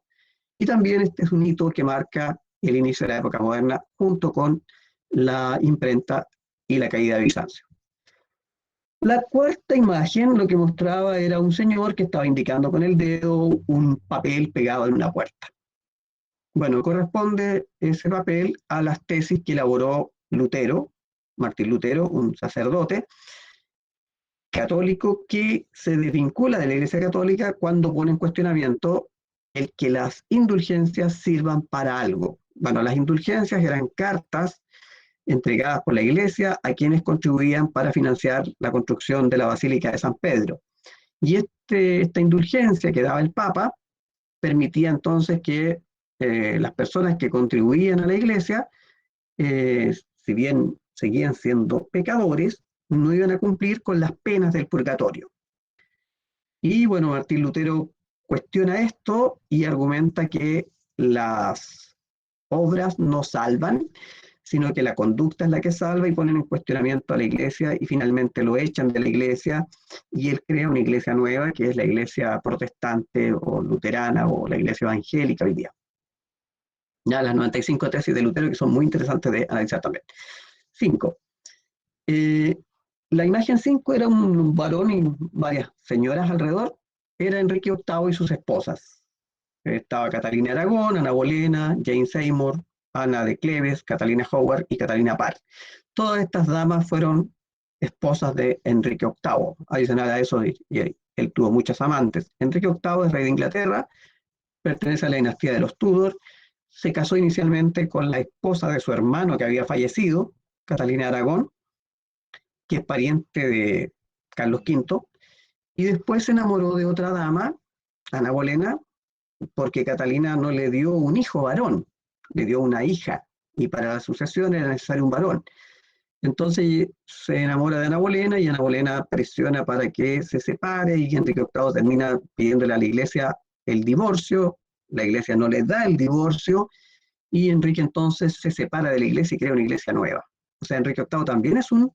Y también este es un hito que marca el inicio de la época moderna, junto con la imprenta y la caída de Bizancio. La cuarta imagen lo que mostraba era un señor que estaba indicando con el dedo un papel pegado en una puerta. Bueno, corresponde ese papel a las tesis que elaboró Lutero, Martín Lutero, un sacerdote católico que se desvincula de la Iglesia Católica cuando pone en cuestionamiento el que las indulgencias sirvan para algo. Bueno, las indulgencias eran cartas entregadas por la Iglesia a quienes contribuían para financiar la construcción de la Basílica de San Pedro. Y esta indulgencia que daba el Papa permitía entonces que las personas que contribuían a la Iglesia, si bien seguían siendo pecadores, no iban a cumplir con las penas del purgatorio. Y bueno, Martín Lutero cuestiona esto y argumenta que las obras no salvan, sino que la conducta es la que salva, y ponen en cuestionamiento a la Iglesia y finalmente lo echan de la Iglesia y él crea una iglesia nueva que es la Iglesia protestante o luterana o la Iglesia evangélica hoy día. Ya las 95 tesis de Lutero que son muy interesantes de analizar también. 5. La imagen 5 era un varón y varias señoras alrededor. Era Enrique VIII y sus esposas. Estaba Catalina Aragón, Ana Bolena, Jane Seymour, Ana de Cleves, Catalina Howard y Catalina Parr. Todas estas damas fueron esposas de Enrique VIII. Adicional a eso, él tuvo muchas amantes. Enrique VIII es rey de Inglaterra, pertenece a la dinastía de los Tudor. Se casó inicialmente con la esposa de su hermano que había fallecido, Catalina Aragón, que es pariente de Carlos V, y después se enamoró de otra dama, Ana Bolena, porque Catalina no le dio un hijo varón, le dio una hija, y para la sucesión era necesario un varón. Entonces se enamora de Ana Bolena, y Ana Bolena presiona para que se separe, y Enrique VIII termina pidiéndole a la Iglesia el divorcio, la iglesia no les da el divorcio, y Enrique entonces se separa de la iglesia y crea una iglesia nueva. O sea, Enrique VIII también es un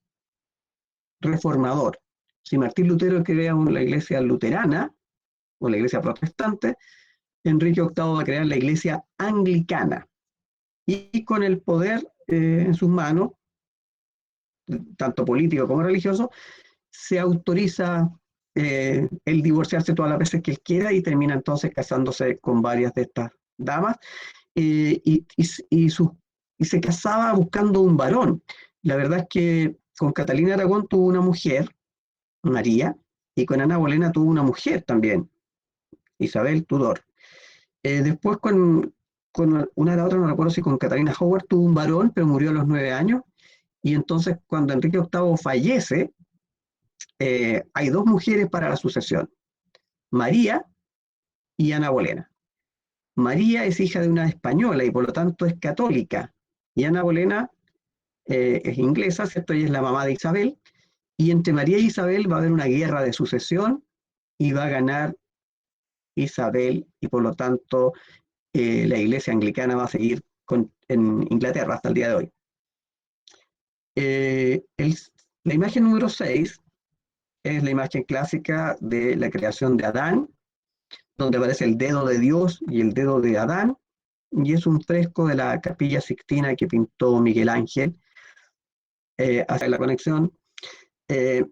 reformador. Si Martín Lutero crea la iglesia luterana, o la iglesia protestante, Enrique VIII va a crear la iglesia anglicana. Y con el poder en sus manos, tanto político como religioso, se autoriza el divorciarse todas las veces que él quiera y termina entonces casándose con varias de estas damas y se casaba buscando un varón. La verdad es que con Catalina Aragón tuvo una mujer, María, y con Ana Bolena tuvo una mujer también, Isabel Tudor. Después con una de las otras, no recuerdo si con Catalina Howard tuvo un varón, pero murió a los 9 años, y entonces cuando Enrique VIII fallece, hay 2 mujeres para la sucesión, María y Ana Bolena. María es hija de una española y por lo tanto es católica, y Ana Bolena es inglesa, ¿cierto? Ella es la mamá de Isabel, y entre María y Isabel va a haber una guerra de sucesión y va a ganar Isabel, y por lo tanto la iglesia anglicana va a seguir en Inglaterra hasta el día de hoy. La imagen número 6 es la imagen clásica de la creación de Adán, donde aparece el dedo de Dios y el dedo de Adán, y es un fresco de la Capilla Sixtina que pintó Miguel Ángel. Hacia la conexión. A ver,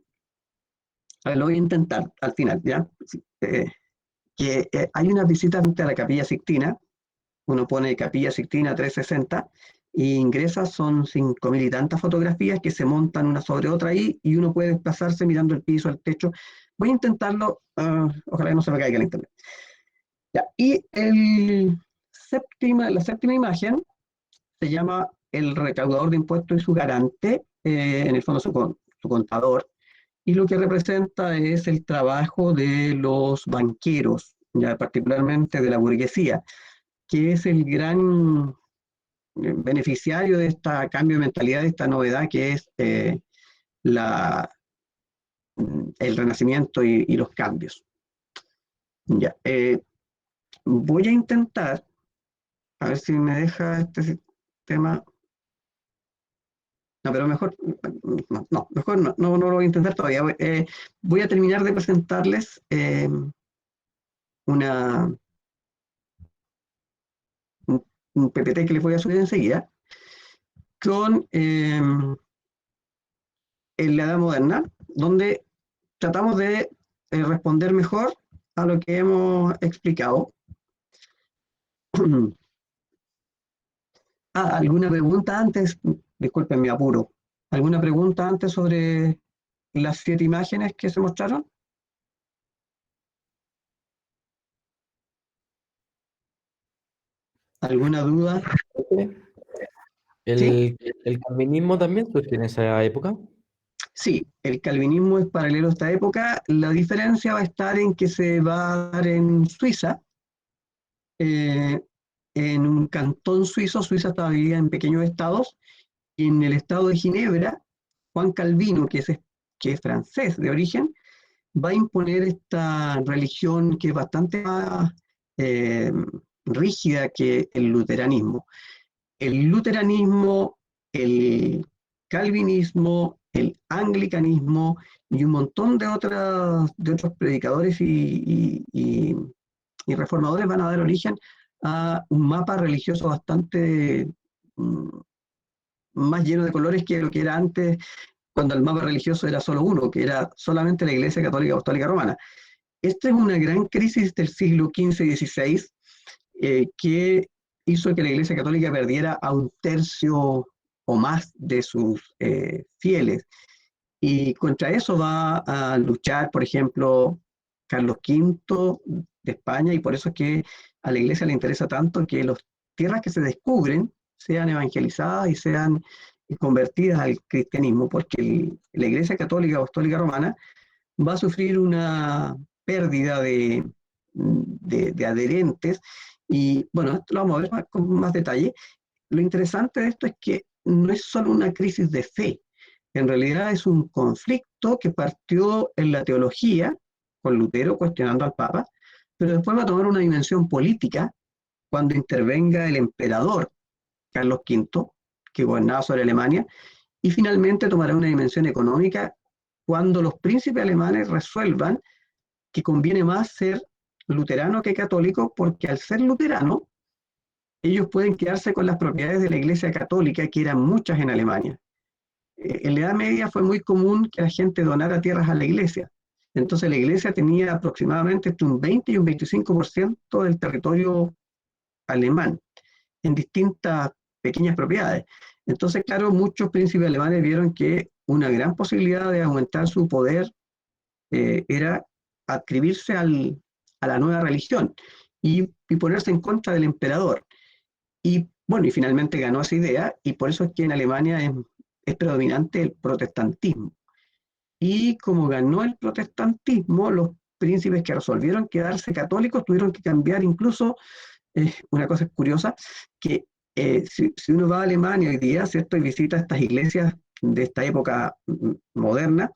lo voy a intentar al final, ¿ya? Hay una visita a la Capilla Sixtina, uno pone Capilla Sixtina 360 y ingresa, son 5.000 y tantas fotografías que se montan una sobre otra ahí y uno puede desplazarse mirando el piso, el techo. Voy a intentarlo, ojalá que no se me caiga el internet. Ya, y la séptima imagen se llama el recaudador de impuestos y su garante, en el fondo su contador, y lo que representa es el trabajo de los banqueros, ya particularmente de la burguesía, que es el gran beneficiario de este cambio de mentalidad, de esta novedad que es el Renacimiento y los cambios. Ya, voy a intentar, a ver si me deja este sistema. No, pero mejor no lo voy a intentar todavía. Voy a terminar de presentarles un PPT que les voy a subir enseguida con en la Edad Moderna, donde tratamos de responder mejor a lo que hemos explicado. ¿Alguna pregunta antes? Disculpen mi apuro. ¿Alguna pregunta antes sobre las 7 imágenes que se mostraron? ¿Alguna duda? ¿Sí? ¿El calvinismo también surge en esa época? Sí, el calvinismo es paralelo a esta época. La diferencia va a estar en que se va a dar en Suiza, en un cantón suizo. Suiza estaba dividida en pequeños estados, y en el estado de Ginebra, Juan Calvino, que es francés de origen, va a imponer esta religión que es bastante más rígida que el luteranismo. El luteranismo, el calvinismo, el anglicanismo y un montón de otros predicadores y reformadores van a dar origen a un mapa religioso bastante más lleno de colores que lo que era antes, cuando el mapa religioso era solo uno, que era solamente la Iglesia Católica Apostólica Romana. Esta es una gran crisis del siglo XV y XVI que hizo que la Iglesia Católica perdiera a 1/3 o más de sus fieles. Y contra eso va a luchar, por ejemplo, Carlos V de España, y por eso es que a la Iglesia le interesa tanto que las tierras que se descubren sean evangelizadas y sean convertidas al cristianismo, porque la Iglesia Católica Apostólica Romana va a sufrir una pérdida de adherentes, y bueno, esto lo vamos a ver con más detalle. Lo interesante de esto es que no es solo una crisis de fe, en realidad es un conflicto que partió en la teología, con Lutero cuestionando al Papa, pero después va a tomar una dimensión política cuando intervenga el emperador Carlos V, que gobernaba sobre Alemania, y finalmente tomará una dimensión económica cuando los príncipes alemanes resuelvan que conviene más ser luterano que católico, porque al ser luterano, ellos pueden quedarse con las propiedades de la Iglesia Católica, que eran muchas en Alemania. En la Edad Media fue muy común que la gente donara tierras a la Iglesia. Entonces la Iglesia tenía aproximadamente entre un 20 y un 25% del territorio alemán, en distintas pequeñas propiedades. Entonces, claro, muchos príncipes alemanes vieron que una gran posibilidad de aumentar su poder era adscribirse a la nueva religión y ponerse en contra del emperador. Y bueno, y finalmente ganó esa idea, y por eso es que en Alemania es predominante el protestantismo. Y como ganó el protestantismo, los príncipes que resolvieron quedarse católicos tuvieron que cambiar incluso, una cosa curiosa, que si uno va a Alemania hoy día, ¿cierto? Y visita estas iglesias de esta época moderna,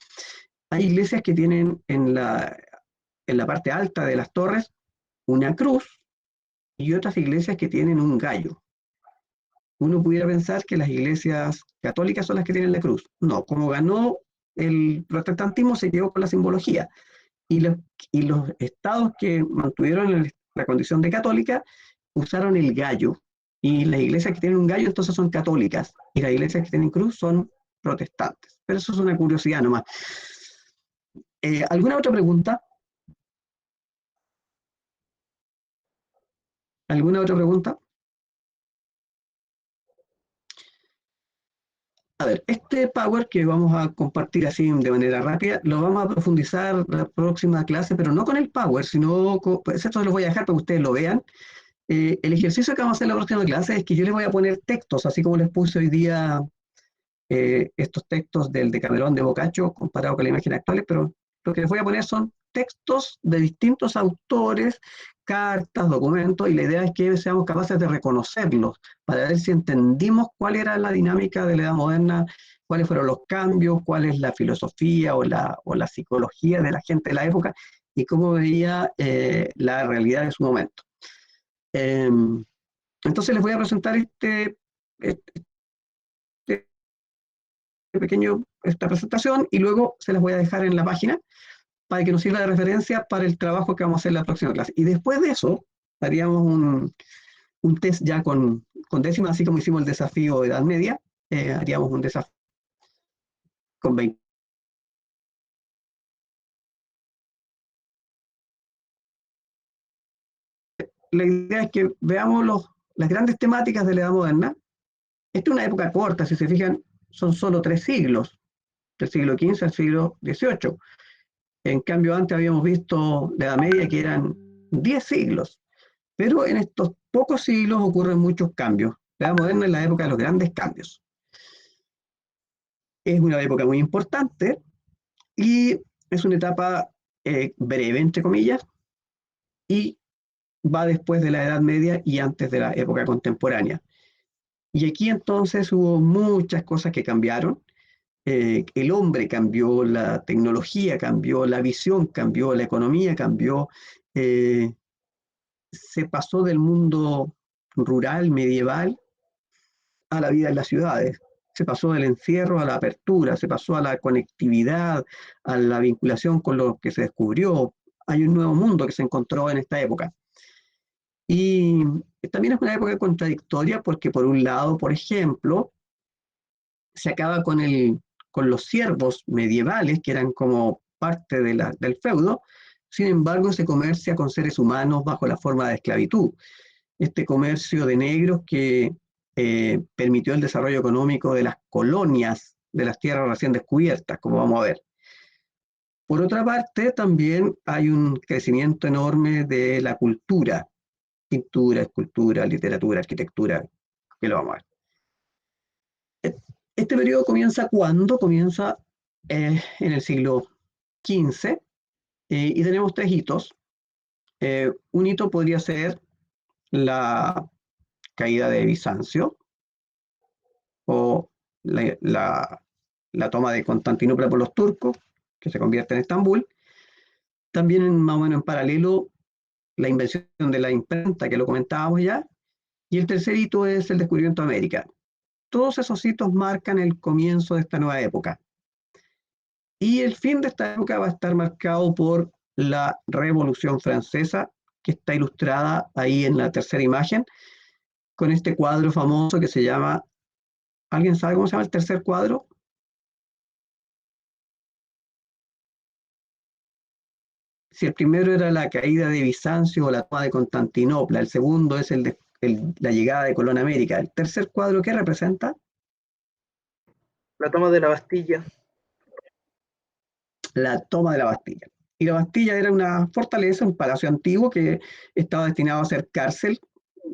hay iglesias que tienen en la parte alta de las torres una cruz y otras iglesias que tienen un gallo. Uno pudiera pensar que las iglesias católicas son las que tienen la cruz. No, como ganó el protestantismo, se quedó con la simbología. Y los estados que mantuvieron la condición de católica usaron el gallo. Y las iglesias que tienen un gallo entonces son católicas. Y las iglesias que tienen cruz son protestantes. Pero eso es una curiosidad nomás. ¿Alguna otra pregunta? ¿Alguna otra pregunta? A ver, este Power que vamos a compartir así de manera rápida, lo vamos a profundizar la próxima clase, pero no con el Power, sino pues esto se los voy a dejar para que ustedes lo vean. El ejercicio que vamos a hacer en la próxima clase es que yo les voy a poner textos, así como les puse hoy día estos textos del Decamerón de Boccaccio comparado con la imagen actual, pero lo que les voy a poner son textos de distintos autores, cartas, documentos, y la idea es que seamos capaces de reconocerlos para ver si entendimos cuál era la dinámica de la Edad Moderna, cuáles fueron los cambios, cuál es la filosofía o la psicología de la gente de la época y cómo veía la realidad de su momento. Entonces les voy a presentar esta presentación y luego se las voy a dejar en la página para que nos sirva de referencia para el trabajo que vamos a hacer en la próxima clase. Y después de eso, haríamos un test ya con décimas, así como hicimos el desafío de Edad Media, haríamos un desafío con 20. La idea es que veamos las grandes temáticas de la Edad Moderna. Esta es una época corta, si se fijan, son solo 3 siglos, del siglo XV al siglo XVIII. En cambio, antes habíamos visto la Edad Media que eran 10 siglos. Pero en estos pocos siglos ocurren muchos cambios. La Edad Moderna es la época de los grandes cambios. Es una época muy importante y es una etapa breve, entre comillas, y va después de la Edad Media y antes de la época contemporánea. Y aquí entonces hubo muchas cosas que cambiaron. El hombre cambió, la tecnología cambió, la visión cambió, la economía cambió. Se pasó del mundo rural, medieval, a la vida en las ciudades. Se pasó del encierro a la apertura, se pasó a la conectividad, a la vinculación con lo que se descubrió. Hay un nuevo mundo que se encontró en esta época. Y también es una época contradictoria porque por un lado, por ejemplo, se acaba con los siervos medievales, que eran como parte del feudo. Sin embargo, se comercia con seres humanos bajo la forma de esclavitud. Este comercio de negros que permitió el desarrollo económico de las colonias de las tierras recién descubiertas, como vamos a ver. Por otra parte, también hay un crecimiento enorme de la cultura, pintura, escultura, literatura, arquitectura, que lo vamos a ver. Este periodo comienza ¿cuándo? Comienza en el siglo XV y tenemos 3 hitos. Un hito podría ser la caída de Bizancio o la toma de Constantinopla por los turcos, que se convierte en Estambul. También más o menos en paralelo la invención de la imprenta, que lo comentábamos ya, y el tercer hito es el descubrimiento de América. Todos esos hitos marcan el comienzo de esta nueva época. Y el fin de esta época va a estar marcado por la Revolución Francesa, que está ilustrada ahí en la tercera imagen, con este cuadro famoso que se llama, ¿alguien sabe cómo se llama el tercer cuadro? Si el primero era la caída de Bizancio o la toma de Constantinopla, el segundo es la llegada de Colón a América. ¿El tercer cuadro qué representa? La toma de la Bastilla. La toma de la Bastilla. Y la Bastilla era una fortaleza, un palacio antiguo que estaba destinado a ser cárcel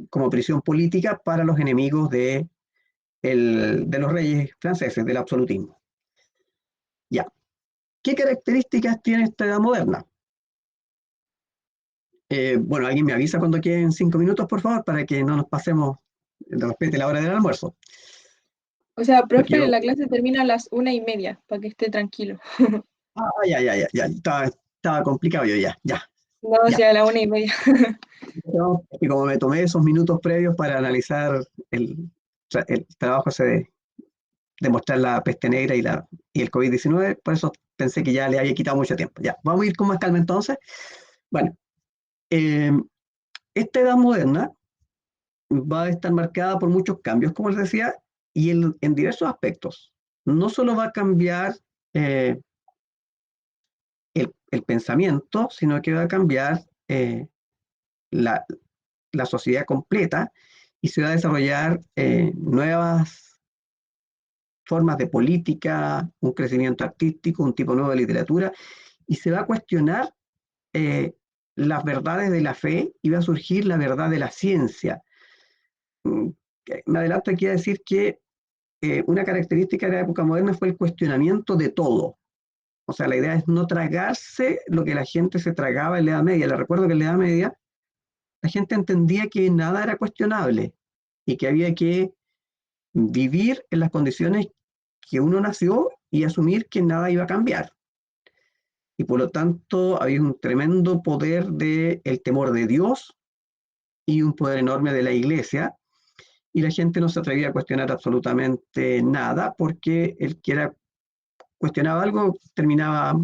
como prisión política para los enemigos de los reyes franceses, del absolutismo. Ya. ¿Qué características tiene esta edad moderna? Bueno, alguien me avisa cuando queden 5 minutos, por favor, para que no nos pasemos, respete la hora del almuerzo. O sea, profe, Porque la clase termina a las 1:30, para que esté tranquilo. ya, estaba complicado yo, ya. No, o Ya. sea, a las 1:30. Y como me tomé esos minutos previos para analizar el trabajo ese de mostrar la peste negra y el COVID-19, por eso pensé que ya le había quitado mucho tiempo. Ya, vamos a ir con más calma entonces. Bueno, esta edad moderna va a estar marcada por muchos cambios, como les decía, y en diversos aspectos. No solo va a cambiar el pensamiento, sino que va a cambiar la sociedad completa y se va a desarrollar nuevas formas de política, un crecimiento artístico, un tipo nuevo de literatura, y se va a cuestionar las verdades de la fe y va a surgir la verdad de la ciencia. Me adelanto aquí a decir que una característica de la época moderna fue el cuestionamiento de todo. O sea, la idea es no tragarse lo que la gente se tragaba en la Edad Media. Les recuerdo que en la Edad Media la gente entendía que nada era cuestionable y que había que vivir en las condiciones que uno nació y asumir que nada iba a cambiar. Y por lo tanto había un tremendo poder del temor de Dios y un poder enorme de la iglesia, y la gente no se atrevía a cuestionar absolutamente nada, porque el que cuestionaba algo terminaba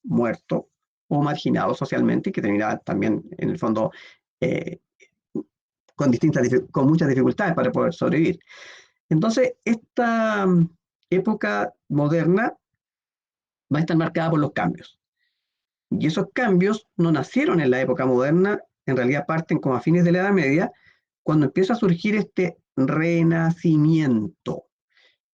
muerto o marginado socialmente, y que terminaba también, en el fondo, eh, con muchas dificultades para poder sobrevivir. Entonces, esta época moderna va a estar marcada por los cambios. Y esos cambios no nacieron en la época moderna, en realidad parten como a fines de la Edad Media, cuando empieza a surgir este renacimiento.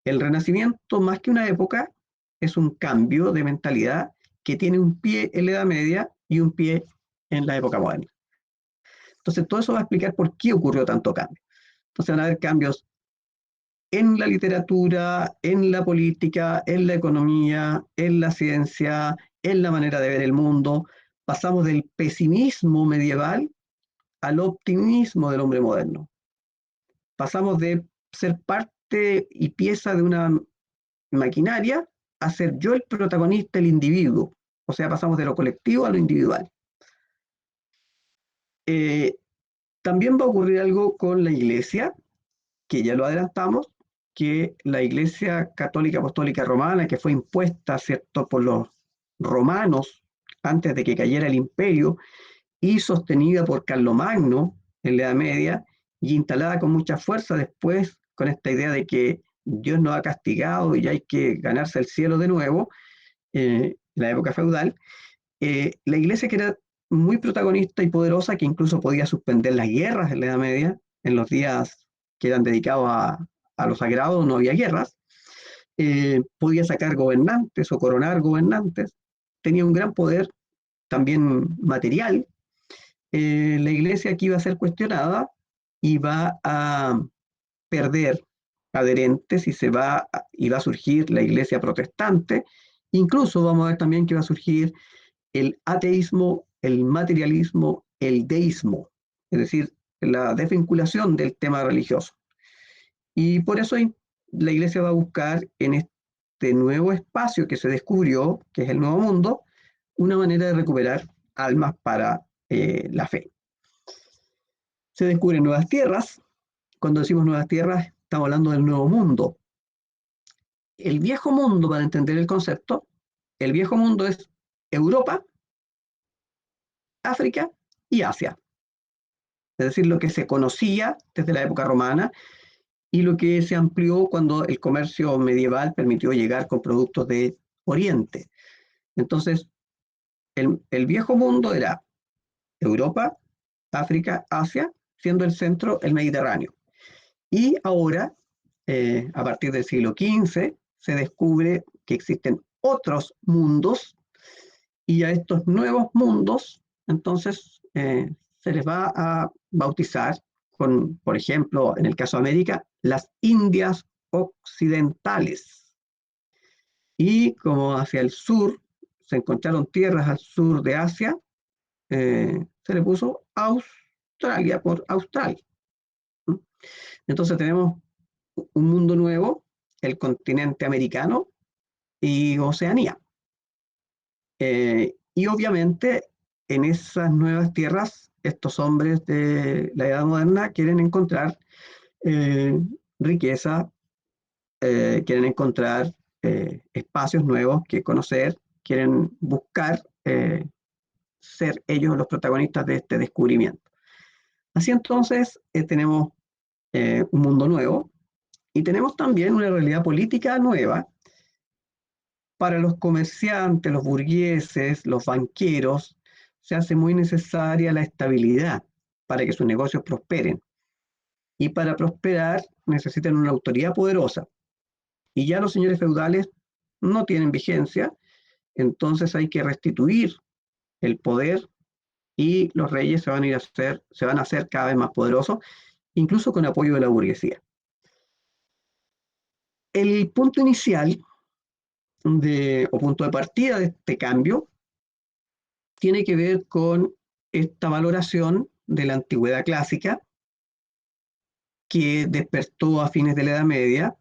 El renacimiento, más que una época, es un cambio de mentalidad que tiene un pie en la Edad Media y un pie en la época moderna. Entonces, todo eso va a explicar por qué ocurrió tanto cambio. Entonces, van a haber cambios en la literatura, en la política, en la economía, en la ciencia, en la manera de ver el mundo. Pasamos del pesimismo medieval al optimismo del hombre moderno. Pasamos de ser parte y pieza de una maquinaria a ser yo el protagonista, el individuo. O sea, pasamos de lo colectivo a lo individual. También va a ocurrir algo con la iglesia, que ya lo adelantamos, que la Iglesia Católica Apostólica Romana, que fue impuesta, ¿cierto?, por los romanos antes de que cayera el imperio, y sostenida por Carlomagno en la Edad Media, y instalada con mucha fuerza después con esta idea de que Dios nos ha castigado y hay que ganarse el cielo de nuevo, en la época feudal, la Iglesia, que era muy protagonista y poderosa, que incluso podía suspender las guerras en la Edad Media, en los días que eran dedicados a lo sagrado no había guerras, podía sacar gobernantes o coronar gobernantes, tenía un gran poder también material. La iglesia aquí va a ser cuestionada y va a perder adherentes y va a surgir la iglesia protestante. Incluso vamos a ver también que va a surgir el ateísmo, el materialismo, el deísmo, es decir, la desvinculación del tema religioso. Y por eso la iglesia va a buscar en este nuevo espacio que se descubrió, que es el Nuevo Mundo, una manera de recuperar almas para la fe. Se descubren nuevas tierras. Cuando decimos nuevas tierras, estamos hablando del nuevo mundo. El viejo mundo, para entender el concepto, el viejo mundo es Europa, África y Asia. Es decir, lo que se conocía desde la época romana y lo que se amplió cuando el comercio medieval permitió llegar con productos de Oriente. Entonces, el viejo mundo era Europa, África, Asia, siendo el centro el Mediterráneo. Y ahora, a partir del siglo XV, se descubre que existen otros mundos y a estos nuevos mundos, entonces, se les va a bautizar con, por ejemplo, en el caso de América, las Indias occidentales. Y como hacia el sur se encontraron tierras al sur de Asia, se le puso Australia por Austral. Entonces tenemos un mundo nuevo, el continente americano y Oceanía. Y obviamente en esas nuevas tierras, estos hombres de la Edad Moderna quieren encontrar riqueza, quieren encontrar espacios nuevos que conocer, quieren buscar ser ellos los protagonistas de este descubrimiento. Así entonces tenemos un mundo nuevo y tenemos también una realidad política nueva. Para los comerciantes, los burgueses, los banqueros, se hace muy necesaria la estabilidad para que sus negocios prosperen. Y para prosperar necesitan una autoridad poderosa. Y ya los señores feudales no tienen vigencia, entonces hay que restituir el poder y los reyes se van a hacer cada vez más poderosos, incluso con apoyo de la burguesía. El punto inicial o punto de partida de este cambio tiene que ver con esta valoración de la antigüedad clásica que despertó a fines de la Edad Media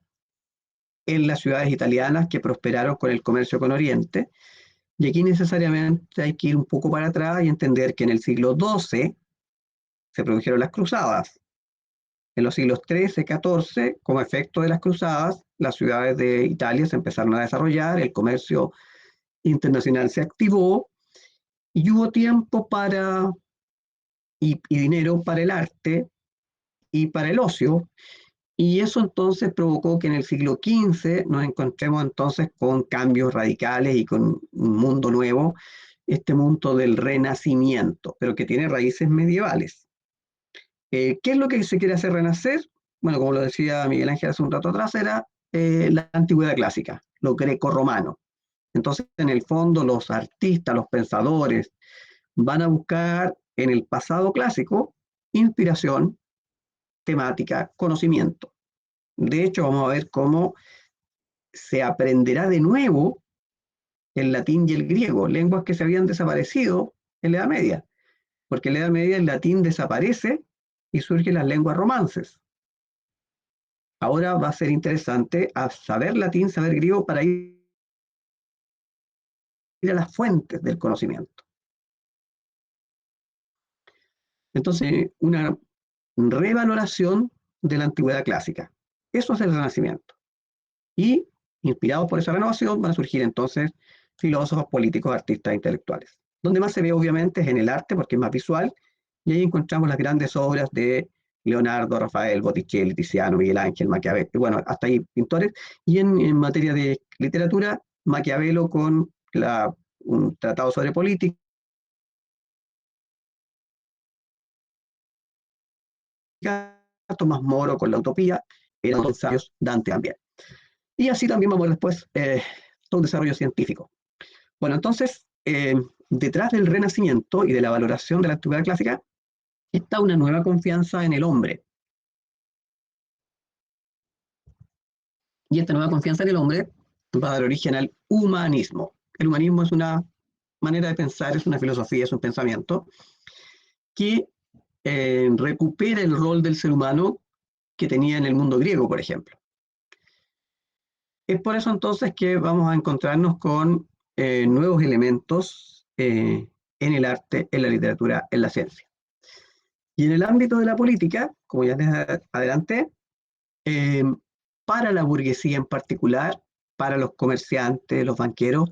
en las ciudades italianas que prosperaron con el comercio con Oriente. Y aquí necesariamente hay que ir un poco para atrás y entender que en el siglo XII se produjeron las cruzadas. En los siglos XIII, XIV, como efecto de las cruzadas, las ciudades de Italia se empezaron a desarrollar, el comercio internacional se activó y hubo tiempo y dinero para el arte y para el ocio, y eso entonces provocó que en el siglo XV nos encontremos entonces con cambios radicales y con un mundo nuevo, este mundo del Renacimiento, pero que tiene raíces medievales. ¿Qué es lo que se quiere hacer renacer? Bueno, como lo decía Miguel Ángel hace un rato atrás, era la antigüedad clásica, lo greco-romano. Entonces, en el fondo, los artistas, los pensadores, van a buscar en el pasado clásico inspiración, temática, conocimiento. De hecho, vamos a ver cómo se aprenderá de nuevo el latín y el griego, lenguas que se habían desaparecido en la Edad Media, porque en la Edad Media el latín desaparece y surgen las lenguas romances. Ahora va a ser interesante saber latín, saber griego para ir a las fuentes del conocimiento. Entonces, una revaloración de la antigüedad clásica. Eso es el Renacimiento. Y, inspirados por esa renovación, van a surgir entonces filósofos, políticos, artistas, intelectuales. Donde más se ve, obviamente, es en el arte, porque es más visual, y ahí encontramos las grandes obras de Leonardo, Rafael, Botticelli, Tiziano, Miguel Ángel, Maquiavelo, bueno, hasta ahí pintores, y en materia de literatura, Maquiavelo con un tratado sobre política, Tomás Moro con la utopía, eran dos ensayos, Dante también. Y así también vamos a ver después todo un desarrollo científico. Bueno, entonces, detrás del Renacimiento y de la valoración de la antigüedad clásica, está una nueva confianza en el hombre. Y esta nueva confianza en el hombre va a dar origen al humanismo. El humanismo es una manera de pensar, es una filosofía, es un pensamiento que recupera el rol del ser humano que tenía en el mundo griego, por ejemplo. Es por eso entonces que vamos a encontrarnos con nuevos elementos en el arte, en la literatura, en la ciencia. Y en el ámbito de la política, como ya les adelanté, eh, para la burguesía en particular, para los comerciantes, los banqueros,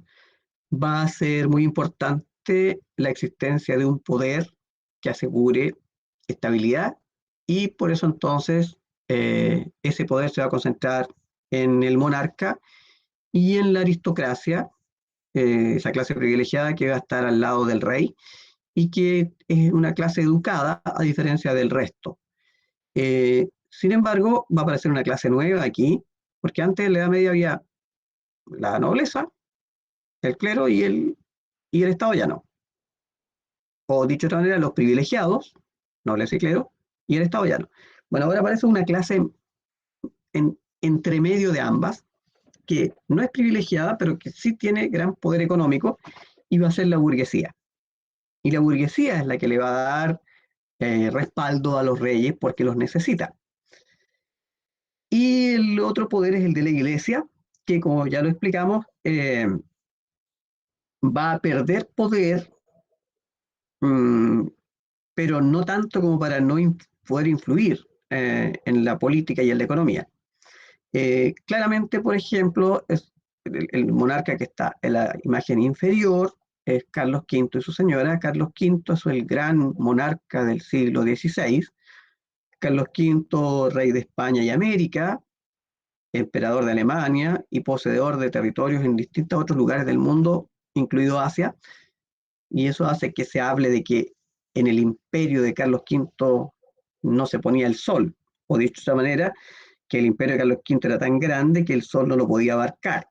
va a ser muy importante la existencia de un poder que asegure estabilidad y por eso entonces ese poder se va a concentrar en el monarca y en la aristocracia, esa clase privilegiada que va a estar al lado del rey y que es una clase educada a diferencia del resto. Sin embargo, va a aparecer una clase nueva aquí, porque antes en la Edad Media había la nobleza, el clero y el Estado ya no. O dicho de otra manera, los privilegiados, nobleza y clero, y el Estado ya no. Bueno, ahora aparece una clase entre medio de ambas, que no es privilegiada, pero que sí tiene gran poder económico, y va a ser la burguesía. Y la burguesía es la que le va a dar respaldo a los reyes porque los necesita. Y el otro poder es el de la iglesia, que como ya lo explicamos, va a perder poder, pero no tanto como para no poder influir en la política y en la economía. Claramente, por ejemplo, el monarca que está en la imagen inferior es Carlos V y su señora. Carlos V es el gran monarca del siglo XVI. Carlos V, rey de España y América, emperador de Alemania y poseedor de territorios en distintos otros lugares del mundo, incluido Asia, y eso hace que se hable de que en el imperio de Carlos V no se ponía el sol, o dicho de esta manera, que el imperio de Carlos V era tan grande que el sol no lo podía abarcar,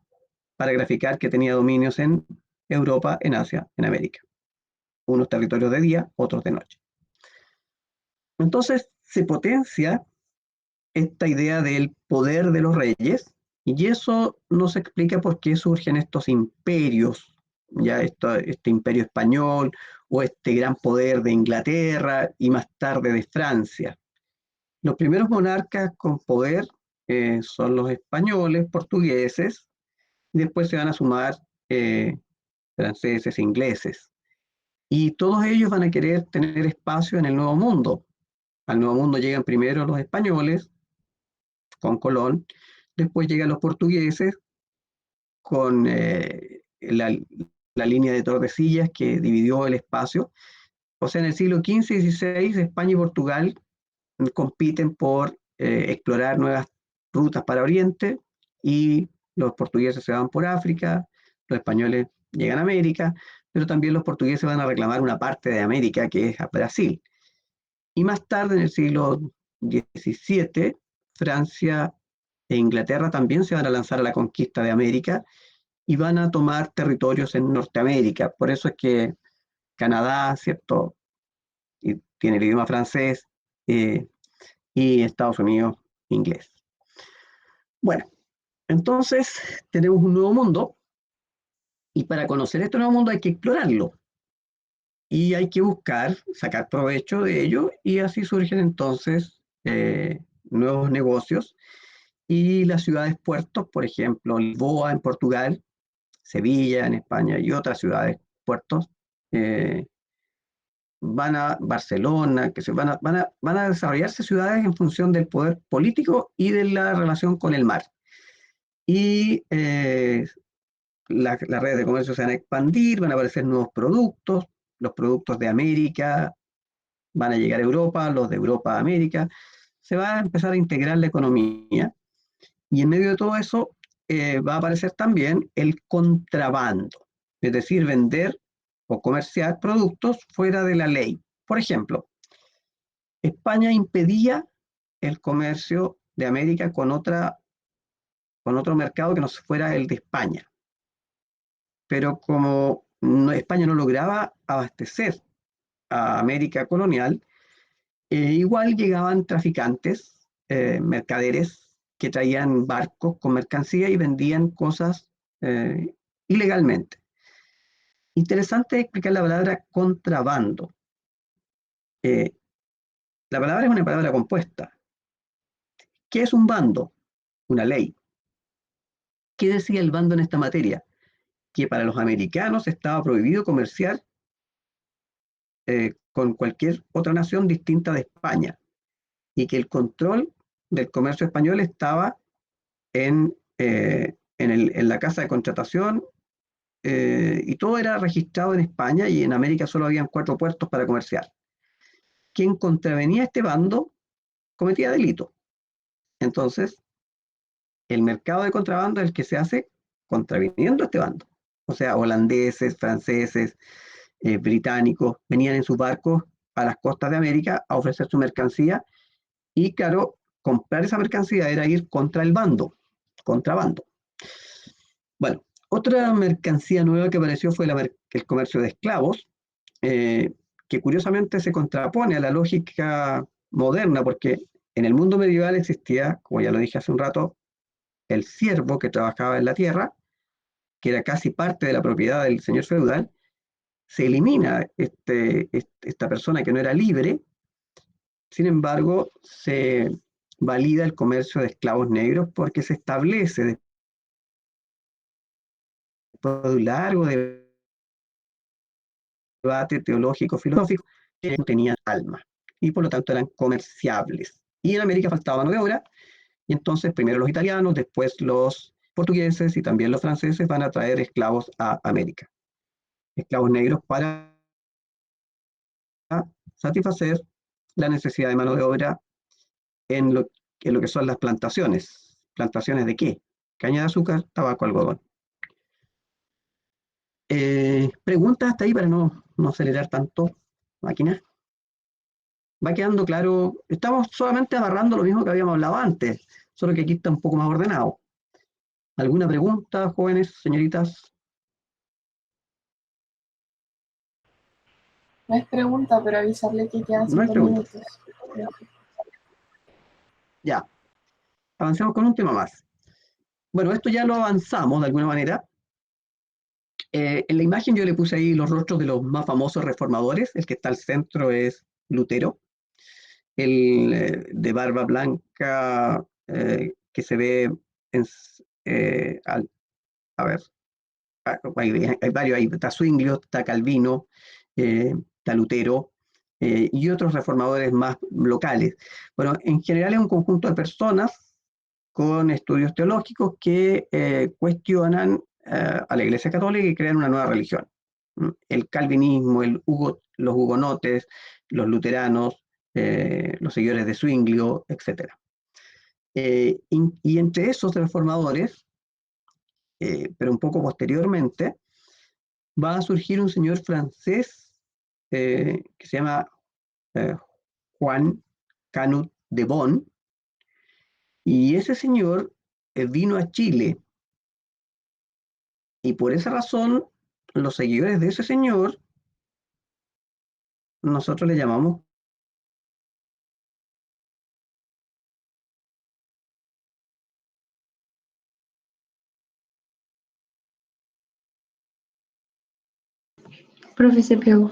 para graficar que tenía dominios en Europa, en Asia, en América. Unos territorios de día, otros de noche. Entonces se potencia esta idea del poder de los reyes, y eso nos explica por qué surgen estos imperios, ya este imperio español o este gran poder de Inglaterra y más tarde de Francia. Los primeros monarcas con poder son los españoles, portugueses, y después se van a sumar franceses, ingleses. Y todos ellos van a querer tener espacio en el Nuevo Mundo. Al Nuevo Mundo llegan primero los españoles, con Colón, después llegan los portugueses con la línea de Tordesillas que dividió el espacio. O sea, en el siglo XV y XVI, España y Portugal compiten por explorar nuevas rutas para Oriente y los portugueses se van por África, los españoles llegan a América, pero también los portugueses van a reclamar una parte de América que es Brasil. Y más tarde, en el siglo XVII, Francia e Inglaterra también se van a lanzar a la conquista de América y van a tomar territorios en Norteamérica. Por eso es que Canadá, ¿cierto? Y tiene el idioma francés, y Estados Unidos inglés. Bueno, entonces tenemos un nuevo mundo y para conocer este nuevo mundo hay que explorarlo y hay que buscar, sacar provecho de ello y así surgen entonces nuevos negocios y las ciudades puertos, por ejemplo, Lisboa en Portugal, Sevilla en España y otras ciudades puertos, van a Barcelona, que van a desarrollarse ciudades en función del poder político y de la relación con el mar. Y las redes de comercio se van a expandir, van a aparecer nuevos productos, los productos de América van a llegar a Europa, los de Europa a América, se va a empezar a integrar la economía y en medio de todo eso va a aparecer también el contrabando, es decir, vender o comerciar productos fuera de la ley. Por ejemplo, España impedía el comercio de América con otro mercado que no fuera el de España. Pero como España no lograba abastecer a América colonial, igual llegaban traficantes, mercaderes, que traían barcos con mercancía y vendían cosas ilegalmente. Interesante explicar la palabra contrabando. La palabra es una palabra compuesta. ¿Qué es un bando? Una ley. ¿Qué decía el bando en esta materia? Que para los americanos estaba prohibido comerciar con cualquier otra nación distinta de España, y que el control del comercio español estaba en la casa de contratación, y todo era registrado en España, y en América solo habían 4 puertos para comerciar. Quien contravenía este bando cometía delito. Entonces, el mercado de contrabando es el que se hace contraviniendo este bando. O sea, holandeses, franceses, británicos venían en sus barcos a las costas de América a ofrecer su mercancía, y claro, comprar esa mercancía era ir contra el bando, contrabando. Bueno, otra mercancía nueva que apareció fue el comercio de esclavos, que curiosamente se contrapone a la lógica moderna, porque en el mundo medieval existía, como ya lo dije hace un rato, el siervo que trabajaba en la tierra, que era casi parte de la propiedad del señor feudal. Se elimina esta persona que no era libre. Sin embargo, se valida el comercio de esclavos negros, porque se establece, después de un largo debate teológico, filosófico, que no tenían alma y por lo tanto eran comerciables. Y en América faltaba mano de obra, y entonces primero los italianos, después los portugueses y también los franceses van a traer esclavos a América. Esclavos negros para satisfacer la necesidad de mano de obra en lo que son las plantaciones. ¿Plantaciones de qué? Caña de azúcar, tabaco, algodón. Preguntas hasta ahí para no acelerar tanto, máquina. Va quedando claro, estamos solamente agarrando lo mismo que habíamos hablado antes, solo que aquí está un poco más ordenado. ¿Alguna pregunta, jóvenes, señoritas? No es pregunta, pero avisarle que quedan No hay 5 preguntas. minutos. Ya, avancemos con un tema más. Bueno, esto ya lo avanzamos de alguna manera. En la imagen yo le puse ahí los rostros de los más famosos reformadores. El que está al centro es Lutero, el de barba blanca, que se ve en, a ver, hay varios ahí, está Zwinglio, está Calvino, está Lutero, y otros reformadores más locales. Bueno, en general es un conjunto de personas con estudios teológicos que cuestionan a la Iglesia Católica y crean una nueva religión. El calvinismo, los hugonotes, los luteranos, los seguidores de Zwinglio, etc. Y entre esos reformadores, pero un poco posteriormente, va a surgir un señor francés que se llama eh, Juan Canut de Bon, y ese señor vino a Chile, y por esa razón los seguidores de ese señor nosotros le llamamos Profe, se pegó.